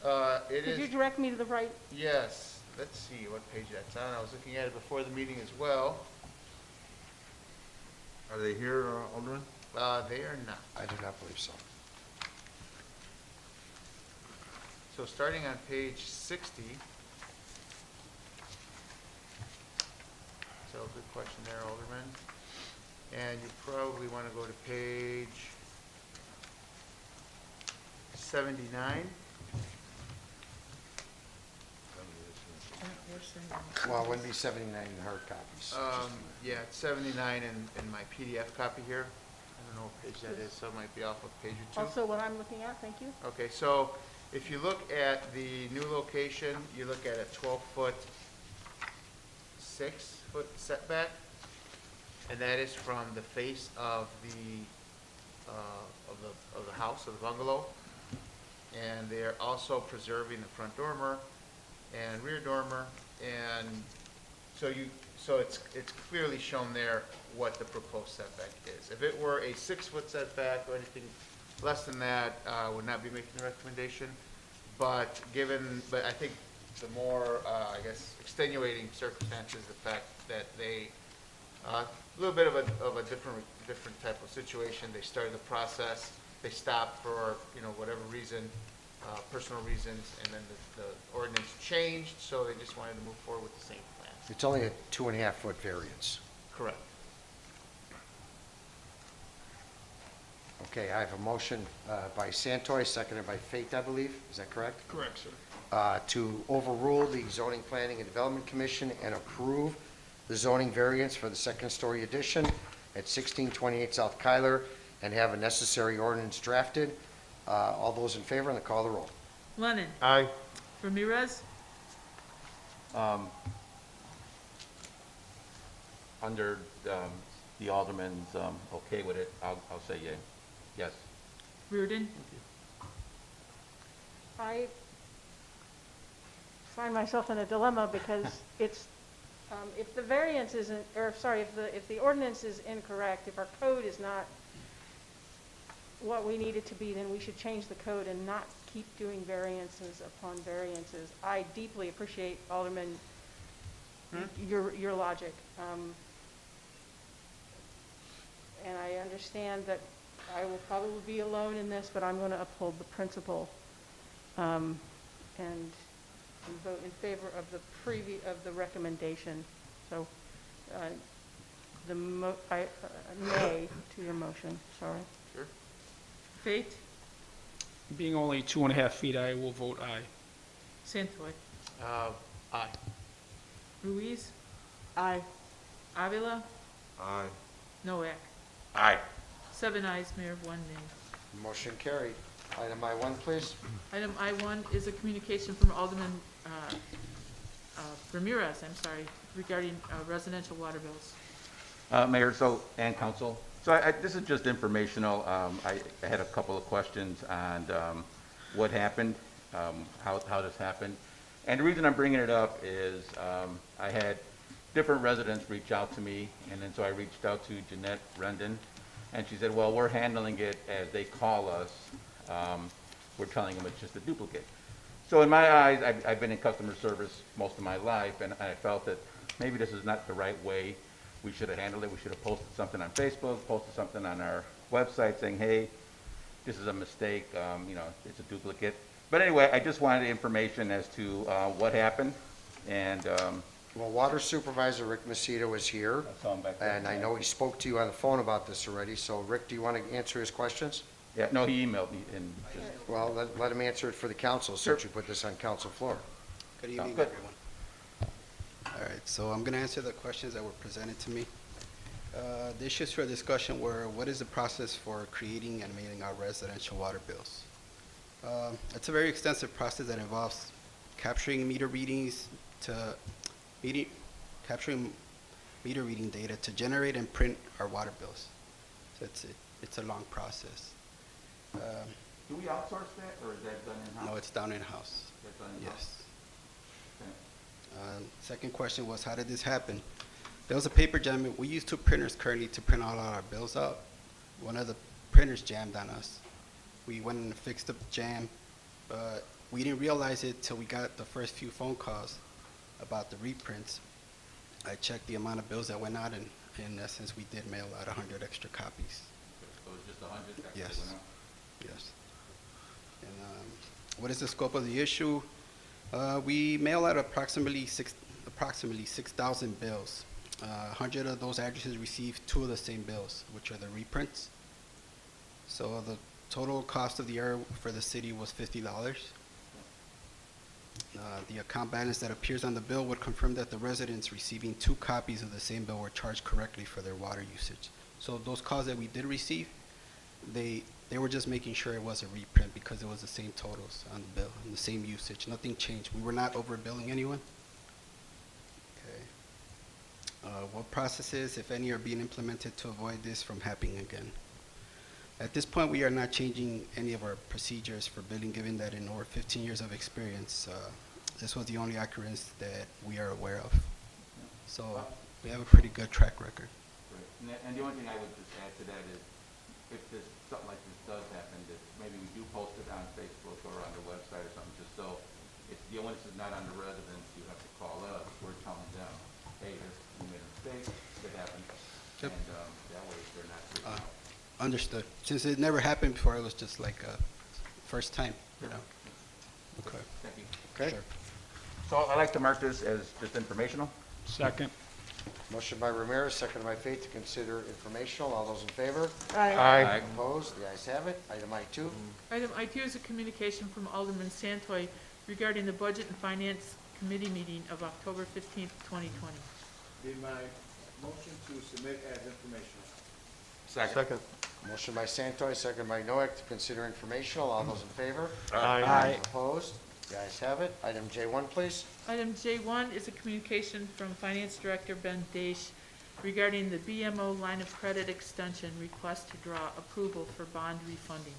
Could you direct me to the right? Yes, let's see what page that's on. I was looking at it before the meeting as well. Are they here, Alderman? They are not. I do not believe so. So starting on page 60. So good question there, Alderman. And you probably want to go to page 79. Well, it wouldn't be 79 in hard copies. Yeah, it's 79 in my PDF copy here. I don't know what page that is, so it might be off of page or two. Also what I'm looking at, thank you. Okay, so if you look at the new location, you look at a 12-foot, 6-foot setback, and that is from the face of the house, of the bungalow. And they are also preserving the front dormer and rear dormer, and so it's clearly shown there what the proposed setback is. If it were a 6-foot setback or anything less than that, I would not be making the recommendation. But I think the more, I guess, extenuating circumstances, the fact that they, a little bit of a different type of situation. They started the process, they stopped for, whatever reason, personal reasons, and then the ordinance changed, so they just wanted to move forward with the same plan. It's only a 2.5-foot variance. Correct. Okay, I have a motion by Santoy, seconded by Fate, I believe. Is that correct? Correct, sir. To overrule the Zoning, Planning, and Development Commission and approve the zoning variance for the second-story addition at 1628 South Kyler and have a necessary ordinance drafted. All those in favor on the call of the roll. Lennon? Aye. Ramirez? Under the alderman's okay with it, I'll say yea. Yes. Reardon? I find myself in a dilemma because it's, if the variance isn't, or sorry, if the ordinance is incorrect, if our code is not what we need it to be, then we should change the code and not keep doing variances upon variances. I deeply appreciate, Alderman, your logic. And I understand that I will probably be alone in this, but I'm going to uphold the principle and vote in favor of the recommendation. So nay to your motion, sorry. Sure. Faith? Being only 2.5 feet, I will vote aye. Santoy? Aye. Ruiz? Aye. Avila? Aye. Noack? Aye. 7 ayes, Mayor, 1 nay. Motion carried. Item I1, please. Item I1 is a communication from Alderman Ramirez, regarding residential water bills. Mayor, and council. So this is just informational. I had a couple of questions on what happened, how this happened. And the reason I'm bringing it up is I had different residents reach out to me, and then so I reached out to Jeanette Rendon, and she said, well, we're handling it as they call us. We're telling them it's just a duplicate. So in my eyes, I've been in customer service most of my life, and I felt that maybe this is not the right way we should have handled it. We should have posted something on Facebook, posted something on our website saying, hey, this is a mistake, it's a duplicate. But anyway, I just wanted information as to what happened, and Well, Water Supervisor Rick Macito is here, I saw him back there. and I know he spoke to you on the phone about this already. So Rick, do you want to answer his questions? Yeah, no, he emailed me and just, Well, let him answer it for the council, since you put this on council floor. Good evening, good. everyone. All right, so I'm going to answer the questions that were presented to me. The issues for discussion were, what is the process for creating and mailing out residential water bills? It's a very extensive process that involves capturing meter readings capturing meter reading data to generate and print our water bills. So it's a long process. do we outsource that, or is that done in-house? No, it's done in-house. That's done in-house? Yes. Okay. Second question was, how did this happen? There was a paper jam. We use 2 printers currently to print all our bills out. One of the printers jammed on us. We went and fixed the jam, but we didn't realize it till we got the first few phone calls about the reprints. I checked the amount of bills that went out, and in essence, we did mail out 100 extra copies. So it's just 100 that Yes. went out? Yes. And what is the scope of the issue? We mail out approximately 6,000 bills. 100 of those addresses receive 2 of the same bills, which are the reprints. So the total cost of the error for the city was $50. The account balance that appears on the bill would confirm that the residents receiving 2 copies of the same bill were charged correctly for their water usage. So those calls that we did receive, they were just making sure it was a reprint because it was the same totals on the bill and the same usage. Nothing changed. We were not overbilling anyone. Okay. What processes, if any, are being implemented to avoid this from happening again? At this point, we are not changing any of our procedures for billing, given that in over 15 years of experience, this was the only occurrence that we are aware of. So we have a pretty good track record. Right. And the only thing I would just add to that is, if something like this does happen, that maybe we do post it on Facebook or on the website or something, just so it's the onus is not on the residents. You have to call us. We're telling them, hey, we made a mistake. It happened. Yep. And that way they're not freaking out. Understood. Since it never happened before, it was just like a first time, you know. Okay. Thank you. Okay? Sure. So I'd like to mark this as just informational. Second. Motion by Ramirez, seconded by Faith to consider informational. All those in favor? Aye. Opposed? The ayes have it. Item I2. Item I2 is a communication from Alderman Santoy regarding the Budget and Finance Committee meeting of October 15th, 2020. Be my motion to submit as informational. Second. Motion by Santoy, seconded by Noack to consider informational. All those in favor? Aye. Opposed? The ayes have it. Item J1, please. Item J1 is a communication from Finance Director Ben Daish regarding the BMO line of credit extension request to draw approval for bond refunding.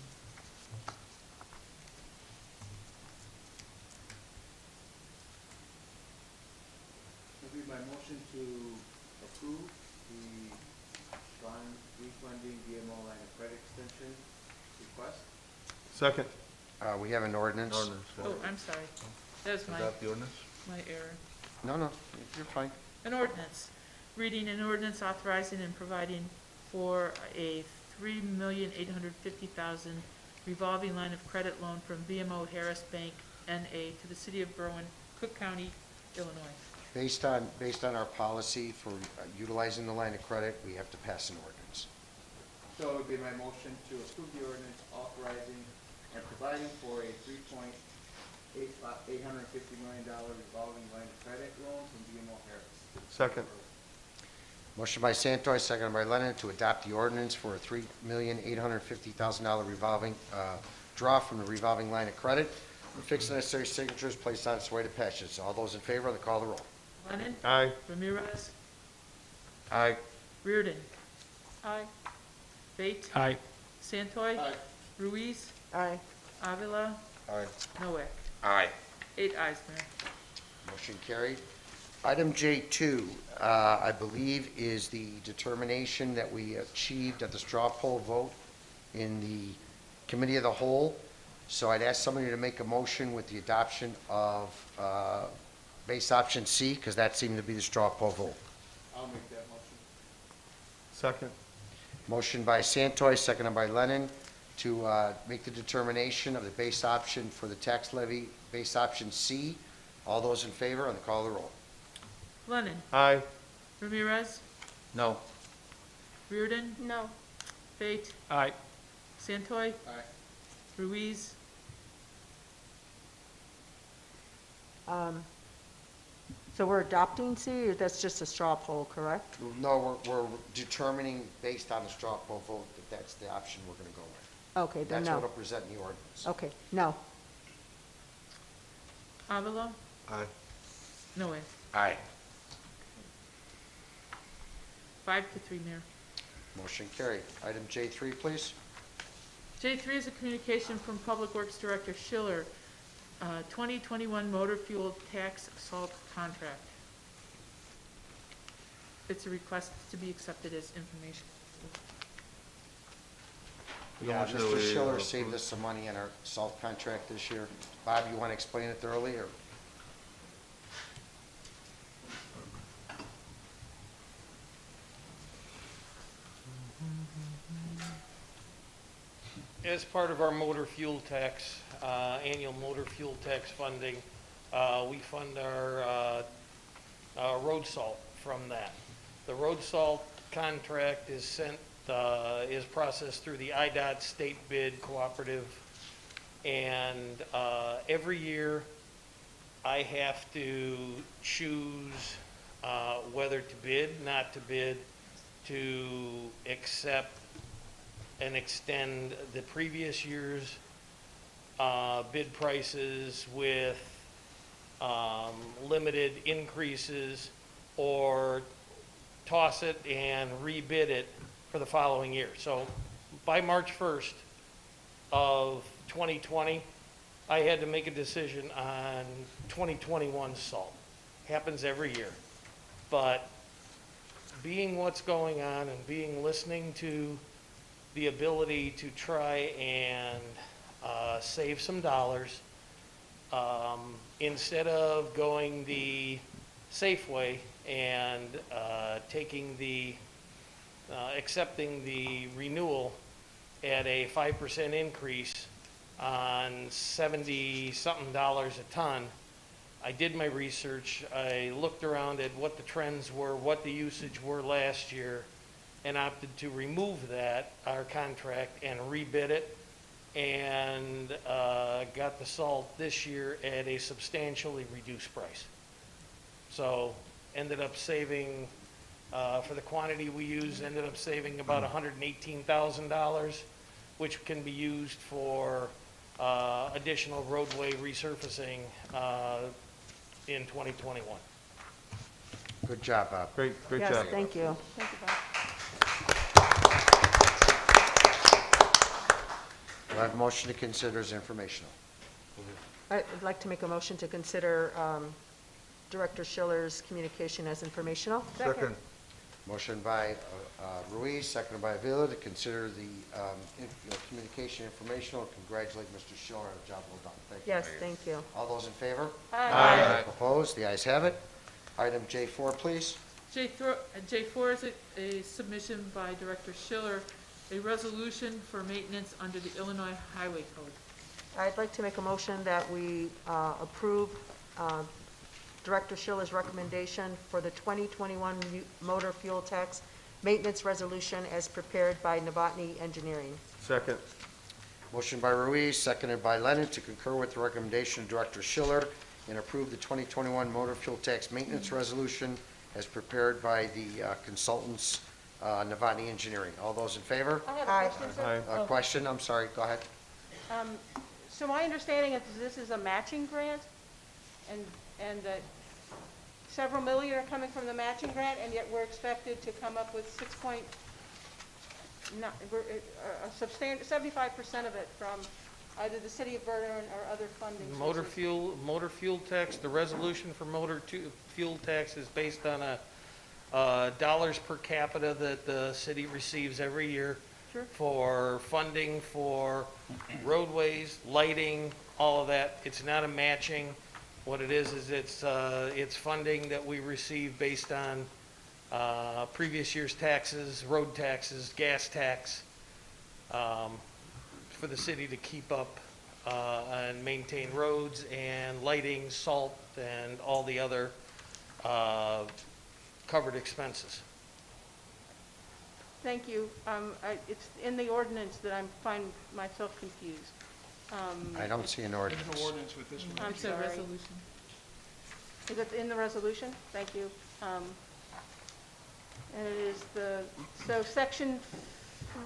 It'll be my motion to approve the bond refunding BMO line of credit extension to request. Second. We have an ordinance. Oh, I'm sorry. That was my, Adopt the ordinance? my error. No, you're fine. An ordinance. Reading an ordinance authorizing and providing for a $3,850,000 revolving line of credit loan from BMO Harris Bank, N.A. to the city of Berwyn, Cook County, Illinois. Based on our policy for utilizing the line of credit, we have to pass an ordinance. So it would be my motion to approve the ordinance authorizing and providing for a $3.850 million revolving line of credit loan from BMO Harris. Second. Motion by Santoy, seconded by Lennon, to adopt the ordinance for a $3,850,000 revolving, draw from the revolving line of credit. Fix the necessary signatures, place on its way to passage. All those in favor, they call the roll. Lennon? Aye. Ramirez? Aye. Reardon? Aye. Fate? Aye. Santoy? Aye. Ruiz? Aye. Avila? Aye. Noack? Aye. 8 ayes, Mayor. Motion carried. Item J2, I believe, is the determination that we achieved at the straw poll vote in the Committee of the Whole. So I'd ask somebody to make a motion with the adoption of base option C, because that seemed to be the straw poll vote. I'll make that motion. Second. Motion by Santoy, seconded by Lennon, to make the determination of the base option for the tax levy, base option C. All those in favor, on the call of the roll. Lennon? Aye. Ramirez? No. Reardon? No. Fate? Aye. Santoy? Aye. Ruiz? So we're adopting C, or that's just a straw poll, correct? No, we're determining, based on the straw poll vote, that that's the option we're going to go with. Okay, then That's no. what will present in the ordinance. Okay, no. Avila? Aye. Noack? Aye. 5-3, Mayor. Motion carried. Item J3, please. J3 is a communication from Public Works Director Schiller, 2021 motor fuel tax salt contract. It's a request to be accepted as information. Yeah, Motion that Mr. we, Schiller approve. saved us some money on our salt contract this year. Bob, you want to explain it thoroughly, or? As part of our motor fuel tax, annual motor fuel tax funding, we fund our road salt from that. The road salt contract is sent, is processed through the IDOT state bid cooperative. And every year, I have to choose whether to bid, not to bid, to accept and extend the previous year's bid prices with limited increases, or toss it and rebid it for the following year. So by March 1st of 2020, I had to make a decision on 2021 salt. Happens every year. But being what's going on and listening to the ability to try and save some dollars, instead of going the safe way and taking the, accepting the renewal at a 5% increase on 70-something dollars a ton, I did my research. I looked around at what the trends were, what the usage were last year, and opted to remove that, our contract, and rebid it, and got the salt this year at a substantially reduced price. So ended up saving, for the quantity we use, ended up saving about $118,000, which can be used for additional roadway resurfacing in 2021. Good job, Bob. Great job. Yes, thank you. Thank you, Bob. Do I have a motion to consider as informational? I'd like to make a motion to consider Director Schiller's communication as informational. Second. Motion by Ruiz, seconded by Avila, to consider the communication informational. Congratulate Mr. Schiller on a job well done. Thank you. Yes, thank you. All those in favor? Aye. Opposed? The ayes have it. Item J4, please. J4 is a submission by Director Schiller, a resolution for maintenance under the Illinois Highway Code. I'd like to make a motion that we approve Director Schiller's recommendation for the 2021 motor fuel tax maintenance resolution as prepared by Novotny Engineering. Second. Motion by Ruiz, seconded by Lennon, to concur with the recommendation of Director Schiller and approve the 2021 motor fuel tax maintenance resolution as prepared by the consultants, Novotny Engineering. All those in favor? I have a question, sir. Aye. Question, I'm sorry, go ahead. So my understanding is this is a matching grant, and that several million are coming from the matching grant, and yet we're expected to come up with 75% of it from either the city of Berwyn or other funding sources. Motor fuel tax, the resolution for fuel tax is based on a dollars per capita that the city receives every year. Sure. For funding for roadways, lighting, all of that. It's not a matching. What it is it's funding that we receive based on previous year's taxes, road taxes, gas tax, for the city to keep up and maintain roads and lighting, salt, and all the other covered expenses. Thank you. It's in the ordinance that I find myself confused. I don't see an ordinance. There's no ordinance with this one. I'm It's a sorry. resolution. Is it in the resolution? Thank you. And it is so section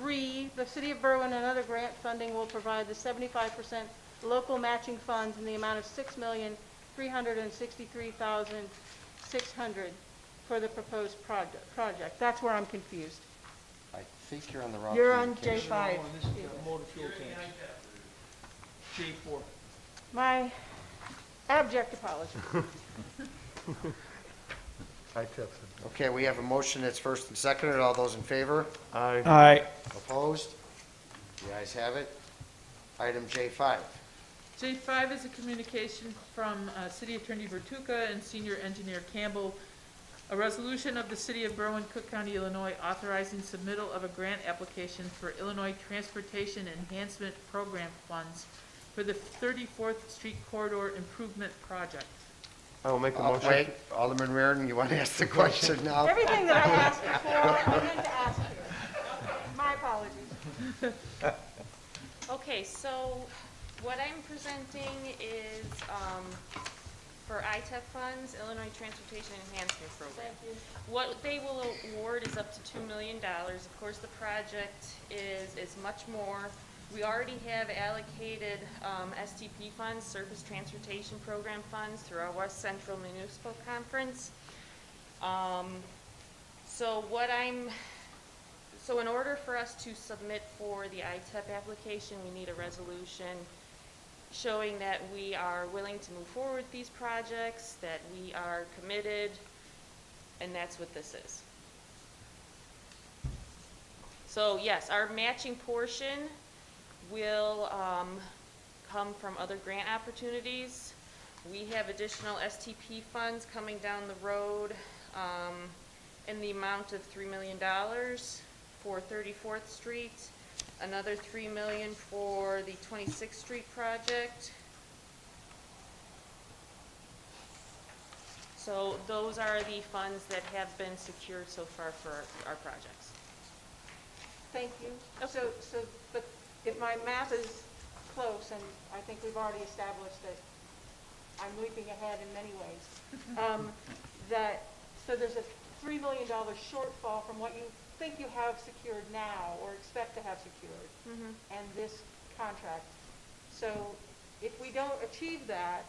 3, the city of Berwyn and other grant funding will provide the 75% local matching funds in the amount of $6,363,600 for the proposed project. That's where I'm confused. I think you're on the wrong You're on communication. J5. No, this is the motor fuel tax. J4. My abject apology. Okay, we have a motion that's first and seconded. All those in favor? Aye. Aye. Opposed? The ayes have it. Item J5. J5 is a communication from City Attorney Bertuca and Senior Engineer Campbell, a resolution of the City of Berwyn, Cook County, Illinois, authorizing submittal of a grant application for Illinois Transportation Enhancement Program funds for the 34th Street Corridor Improvement Project. I will make a motion. Wait, Alderman Reardon, you want to ask the question now? Everything that I asked before, I meant to ask here. My apologies. Okay, so what I'm presenting is for ITEP funds, Illinois Transportation Enhancement Program. Thank you. What they will award is up to $2 million. Of course, the project is much more. We already have allocated STP funds, Surface Transportation Program funds, through our West Central Municipal Conference. So in order for us to submit for the ITEP application, we need a resolution showing that we are willing to move forward with these projects, that we are committed, and that's what this is. So yes, our matching portion will come from other grant opportunities. We have additional STP funds coming down the road in the amount of $3 million for 34th Street, another $3 million for the 26th Street project. So those are the funds that have been secured so far for our projects. Thank you. But if my math is close, and I think we've already established that I'm leaping ahead in many ways, so there's a $3 million shortfall from what you think you have secured now or expect to have secured, and this contract. So if we don't achieve that,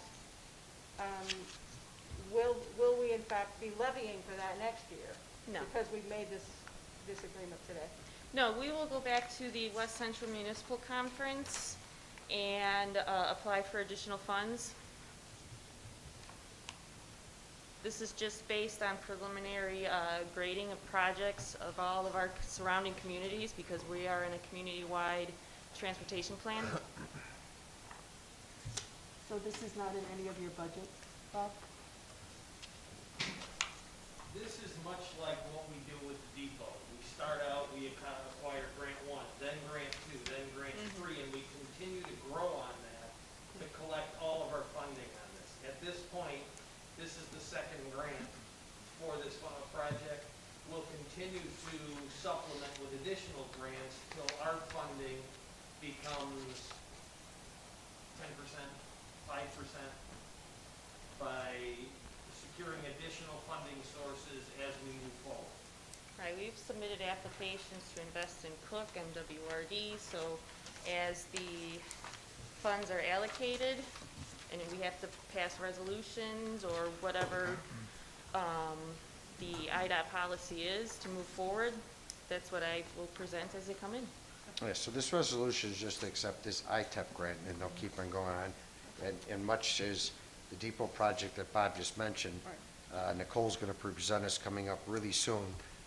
will we in fact be levying for that next year? No. Because we've made this agreement today. No, we will go back to the West Central Municipal Conference and apply for additional funds. This is just based on preliminary grading of projects of all of our surrounding communities because we are in a community-wide transportation plan. So this is not in any of your budget, Bob? This is much like what we do with the depot. We start out, we acquire grant 1, then grant 2, then grant 3, and we continue to grow on that to collect all of our funding on this. At this point, this is the second grant for this project. We'll continue to supplement with additional grants till our funding becomes 10%, 5%, by securing additional funding sources as we move forward. Right, we've submitted applications to invest in Cook and WRD, so as the funds are allocated, and we have to pass resolutions or whatever the IDOT policy is to move forward, that's what I will present as they come in. Yeah, so this resolution is just to accept this ITEP grant, and they'll keep on going on. And much as the depot project that Bob just mentioned, Nicole's going to present us coming up really soon,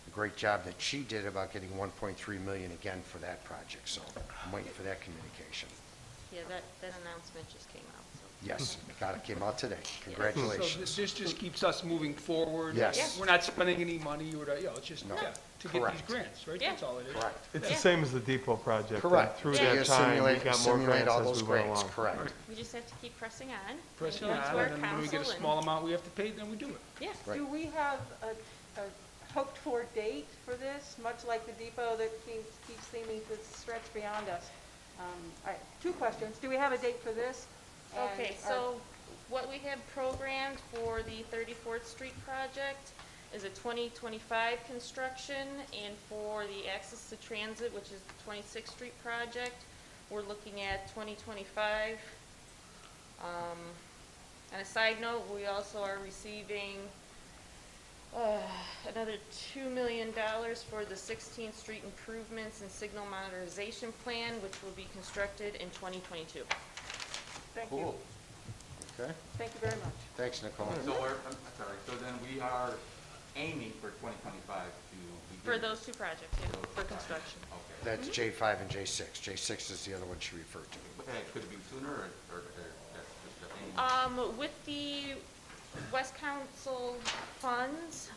a great job that she did about getting 1.3 million again for that project. So I'm waiting for that communication. Yeah, that announcement just came out, so. Yes, it came out today. So Congratulations. this just keeps us moving forward. Yes. Yeah. We're not spending any money or, it's just, No. to get Correct. these grants, right? Yeah. That's all it is. Correct. It's Yeah. the same as the depot project. and Correct. Through Yeah. that time, we Simulate- got more simulate grants all as those we went grants, along. correct. We just have to keep pressing on. Pressing and going on, to our and then when we get a council small amount we have to pay, then we do it. Yeah. Right. Do we have a hoped-for date for this, much like the depot that keeps seeming to stretch beyond us? All right, 2 questions. Do we have a date for this? And Okay, so what we have programmed for the 34th Street project is a 2025 construction, and for the access to transit, which is the 26th Street project, we're looking at 2025. On a side note, we also are receiving another $2 million for the 16th Street improvements and signal modernization plan, which will be constructed in 2022. Thank you. Cool. Okay. Thank you very much. Thanks, Nicole. So I'm sorry, so then we are aiming for 2025 to begin. For those 2 projects, yeah, for construction. Okay. That's J5 and J6. J6 is the other one she referred to. Could it be sooner, or that's just the aim? With the West Council funds,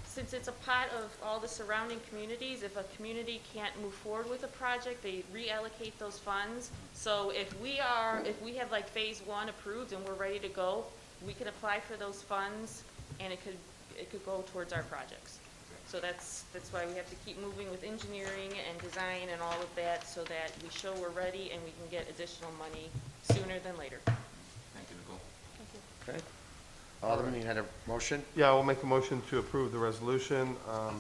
since it's a pot of all the surrounding communities, if a community can't move forward with a project, they reallocate those funds. So if we have like phase 1 approved and we're ready to go, we can apply for those funds and it could go towards our projects. So that's why we have to keep moving with engineering and design and all of that so that we show we're ready and we can get additional money sooner than later. Thank you, Nicole. Okay. Alderman, you had a motion? Yeah, we'll make a motion to approve the resolution.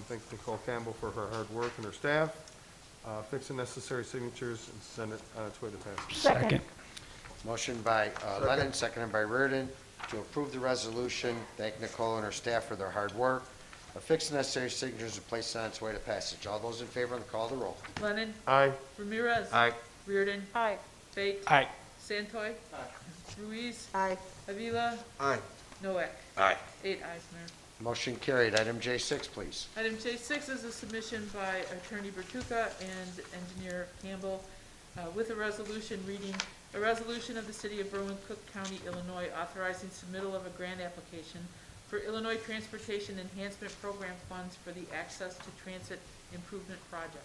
Thank Nicole Campbell for her hard work and her staff. Fix the necessary signatures and send it on its way to passage. Second. Motion by Lennon, seconded by Reardon, to approve the resolution. Thank Nicole and her staff for their hard work. Affix the necessary signatures and place it on its way to passage. All those in favor on the call of the roll. Lennon? Aye. Ramirez? Aye. Reardon? Aye. Fate? Aye. Santoy? Ruiz? Aye. Avila? Aye. Noack? Aye. 8 ayes, Mayor. Motion carried. Item J6, please. Item J6 is a submission by Attorney Bertucca and Engineer Campbell with a resolution reading, a resolution of the City of Berwyn, Cook County, Illinois, authorizing submittal of a grant application for Illinois Transportation Enhancement Program funds for the Access to Transit Improvement Project.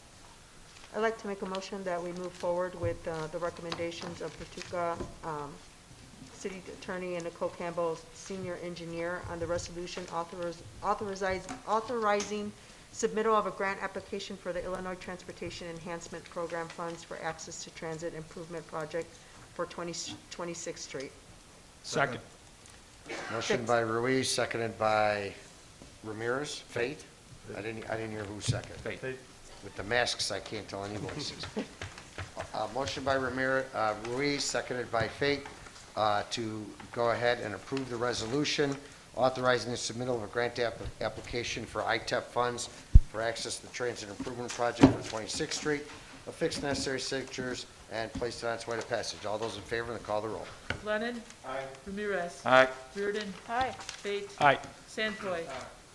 I'd like to make a motion that we move forward with the recommendations of Bertucca, City Attorney, and Nicole Campbell, Senior Engineer, on the resolution authorizing submittal of a grant application for the Illinois Transportation Enhancement Program funds for Access to Transit Improvement Project for 26th Street. Second. Motion by Ruiz, seconded by Ramirez. Fate? I didn't hear who seconded. Fate. With the masks, I can't tell any voices. Motion by Ruiz, seconded by Fate, to go ahead and approve the resolution authorizing the submittal of a grant application for ITEP funds for Access to the Transit Improvement Project for 26th Street. affix necessary signatures, and place it on its way to passage. All those in favor, then call the roll. Lennon? Aye. Ramirez? Aye. Reardon? Aye. Bates? Aye. Santoy?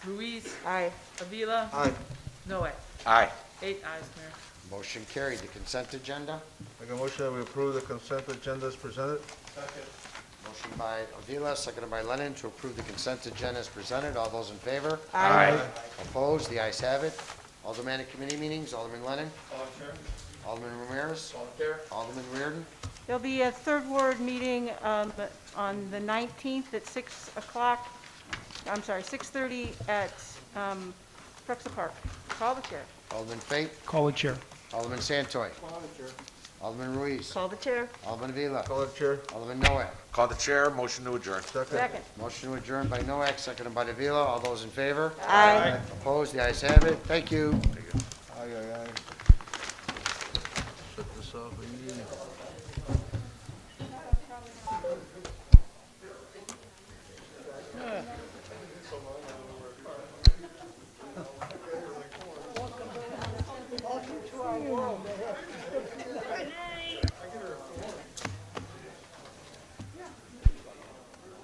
Ruiz? Aye. Avila? Aye. Noe? Aye. 8 ayes, Mayor. Motion carried. The consent agenda. Make a motion that we approve the consent agenda as presented. Motion by Avila, seconded by Lennon, to approve the consent agenda as presented. All those in favor? Aye. Opposed? The ayes have it. Alderman committee meetings, Alderman Lennon. Alderman Ramirez. Alderman Reardon. There'll be a third ward meeting on the 19th at 6 o'clock, I'm sorry, 6:30 at Prexa Park. Call the chair. Alderman Fate. Call the chair. Alderman Santoy. Alderman Ruiz. Call the chair. Alderman Avila. Call the chair. Alderman Noack. Call the chair, motion to adjourn. Second. Motion to adjourn by Noack, seconded by Avila. All those in favor? Aye. Opposed? The ayes have it. Thank you. Aye, aye, aye. Shut this off.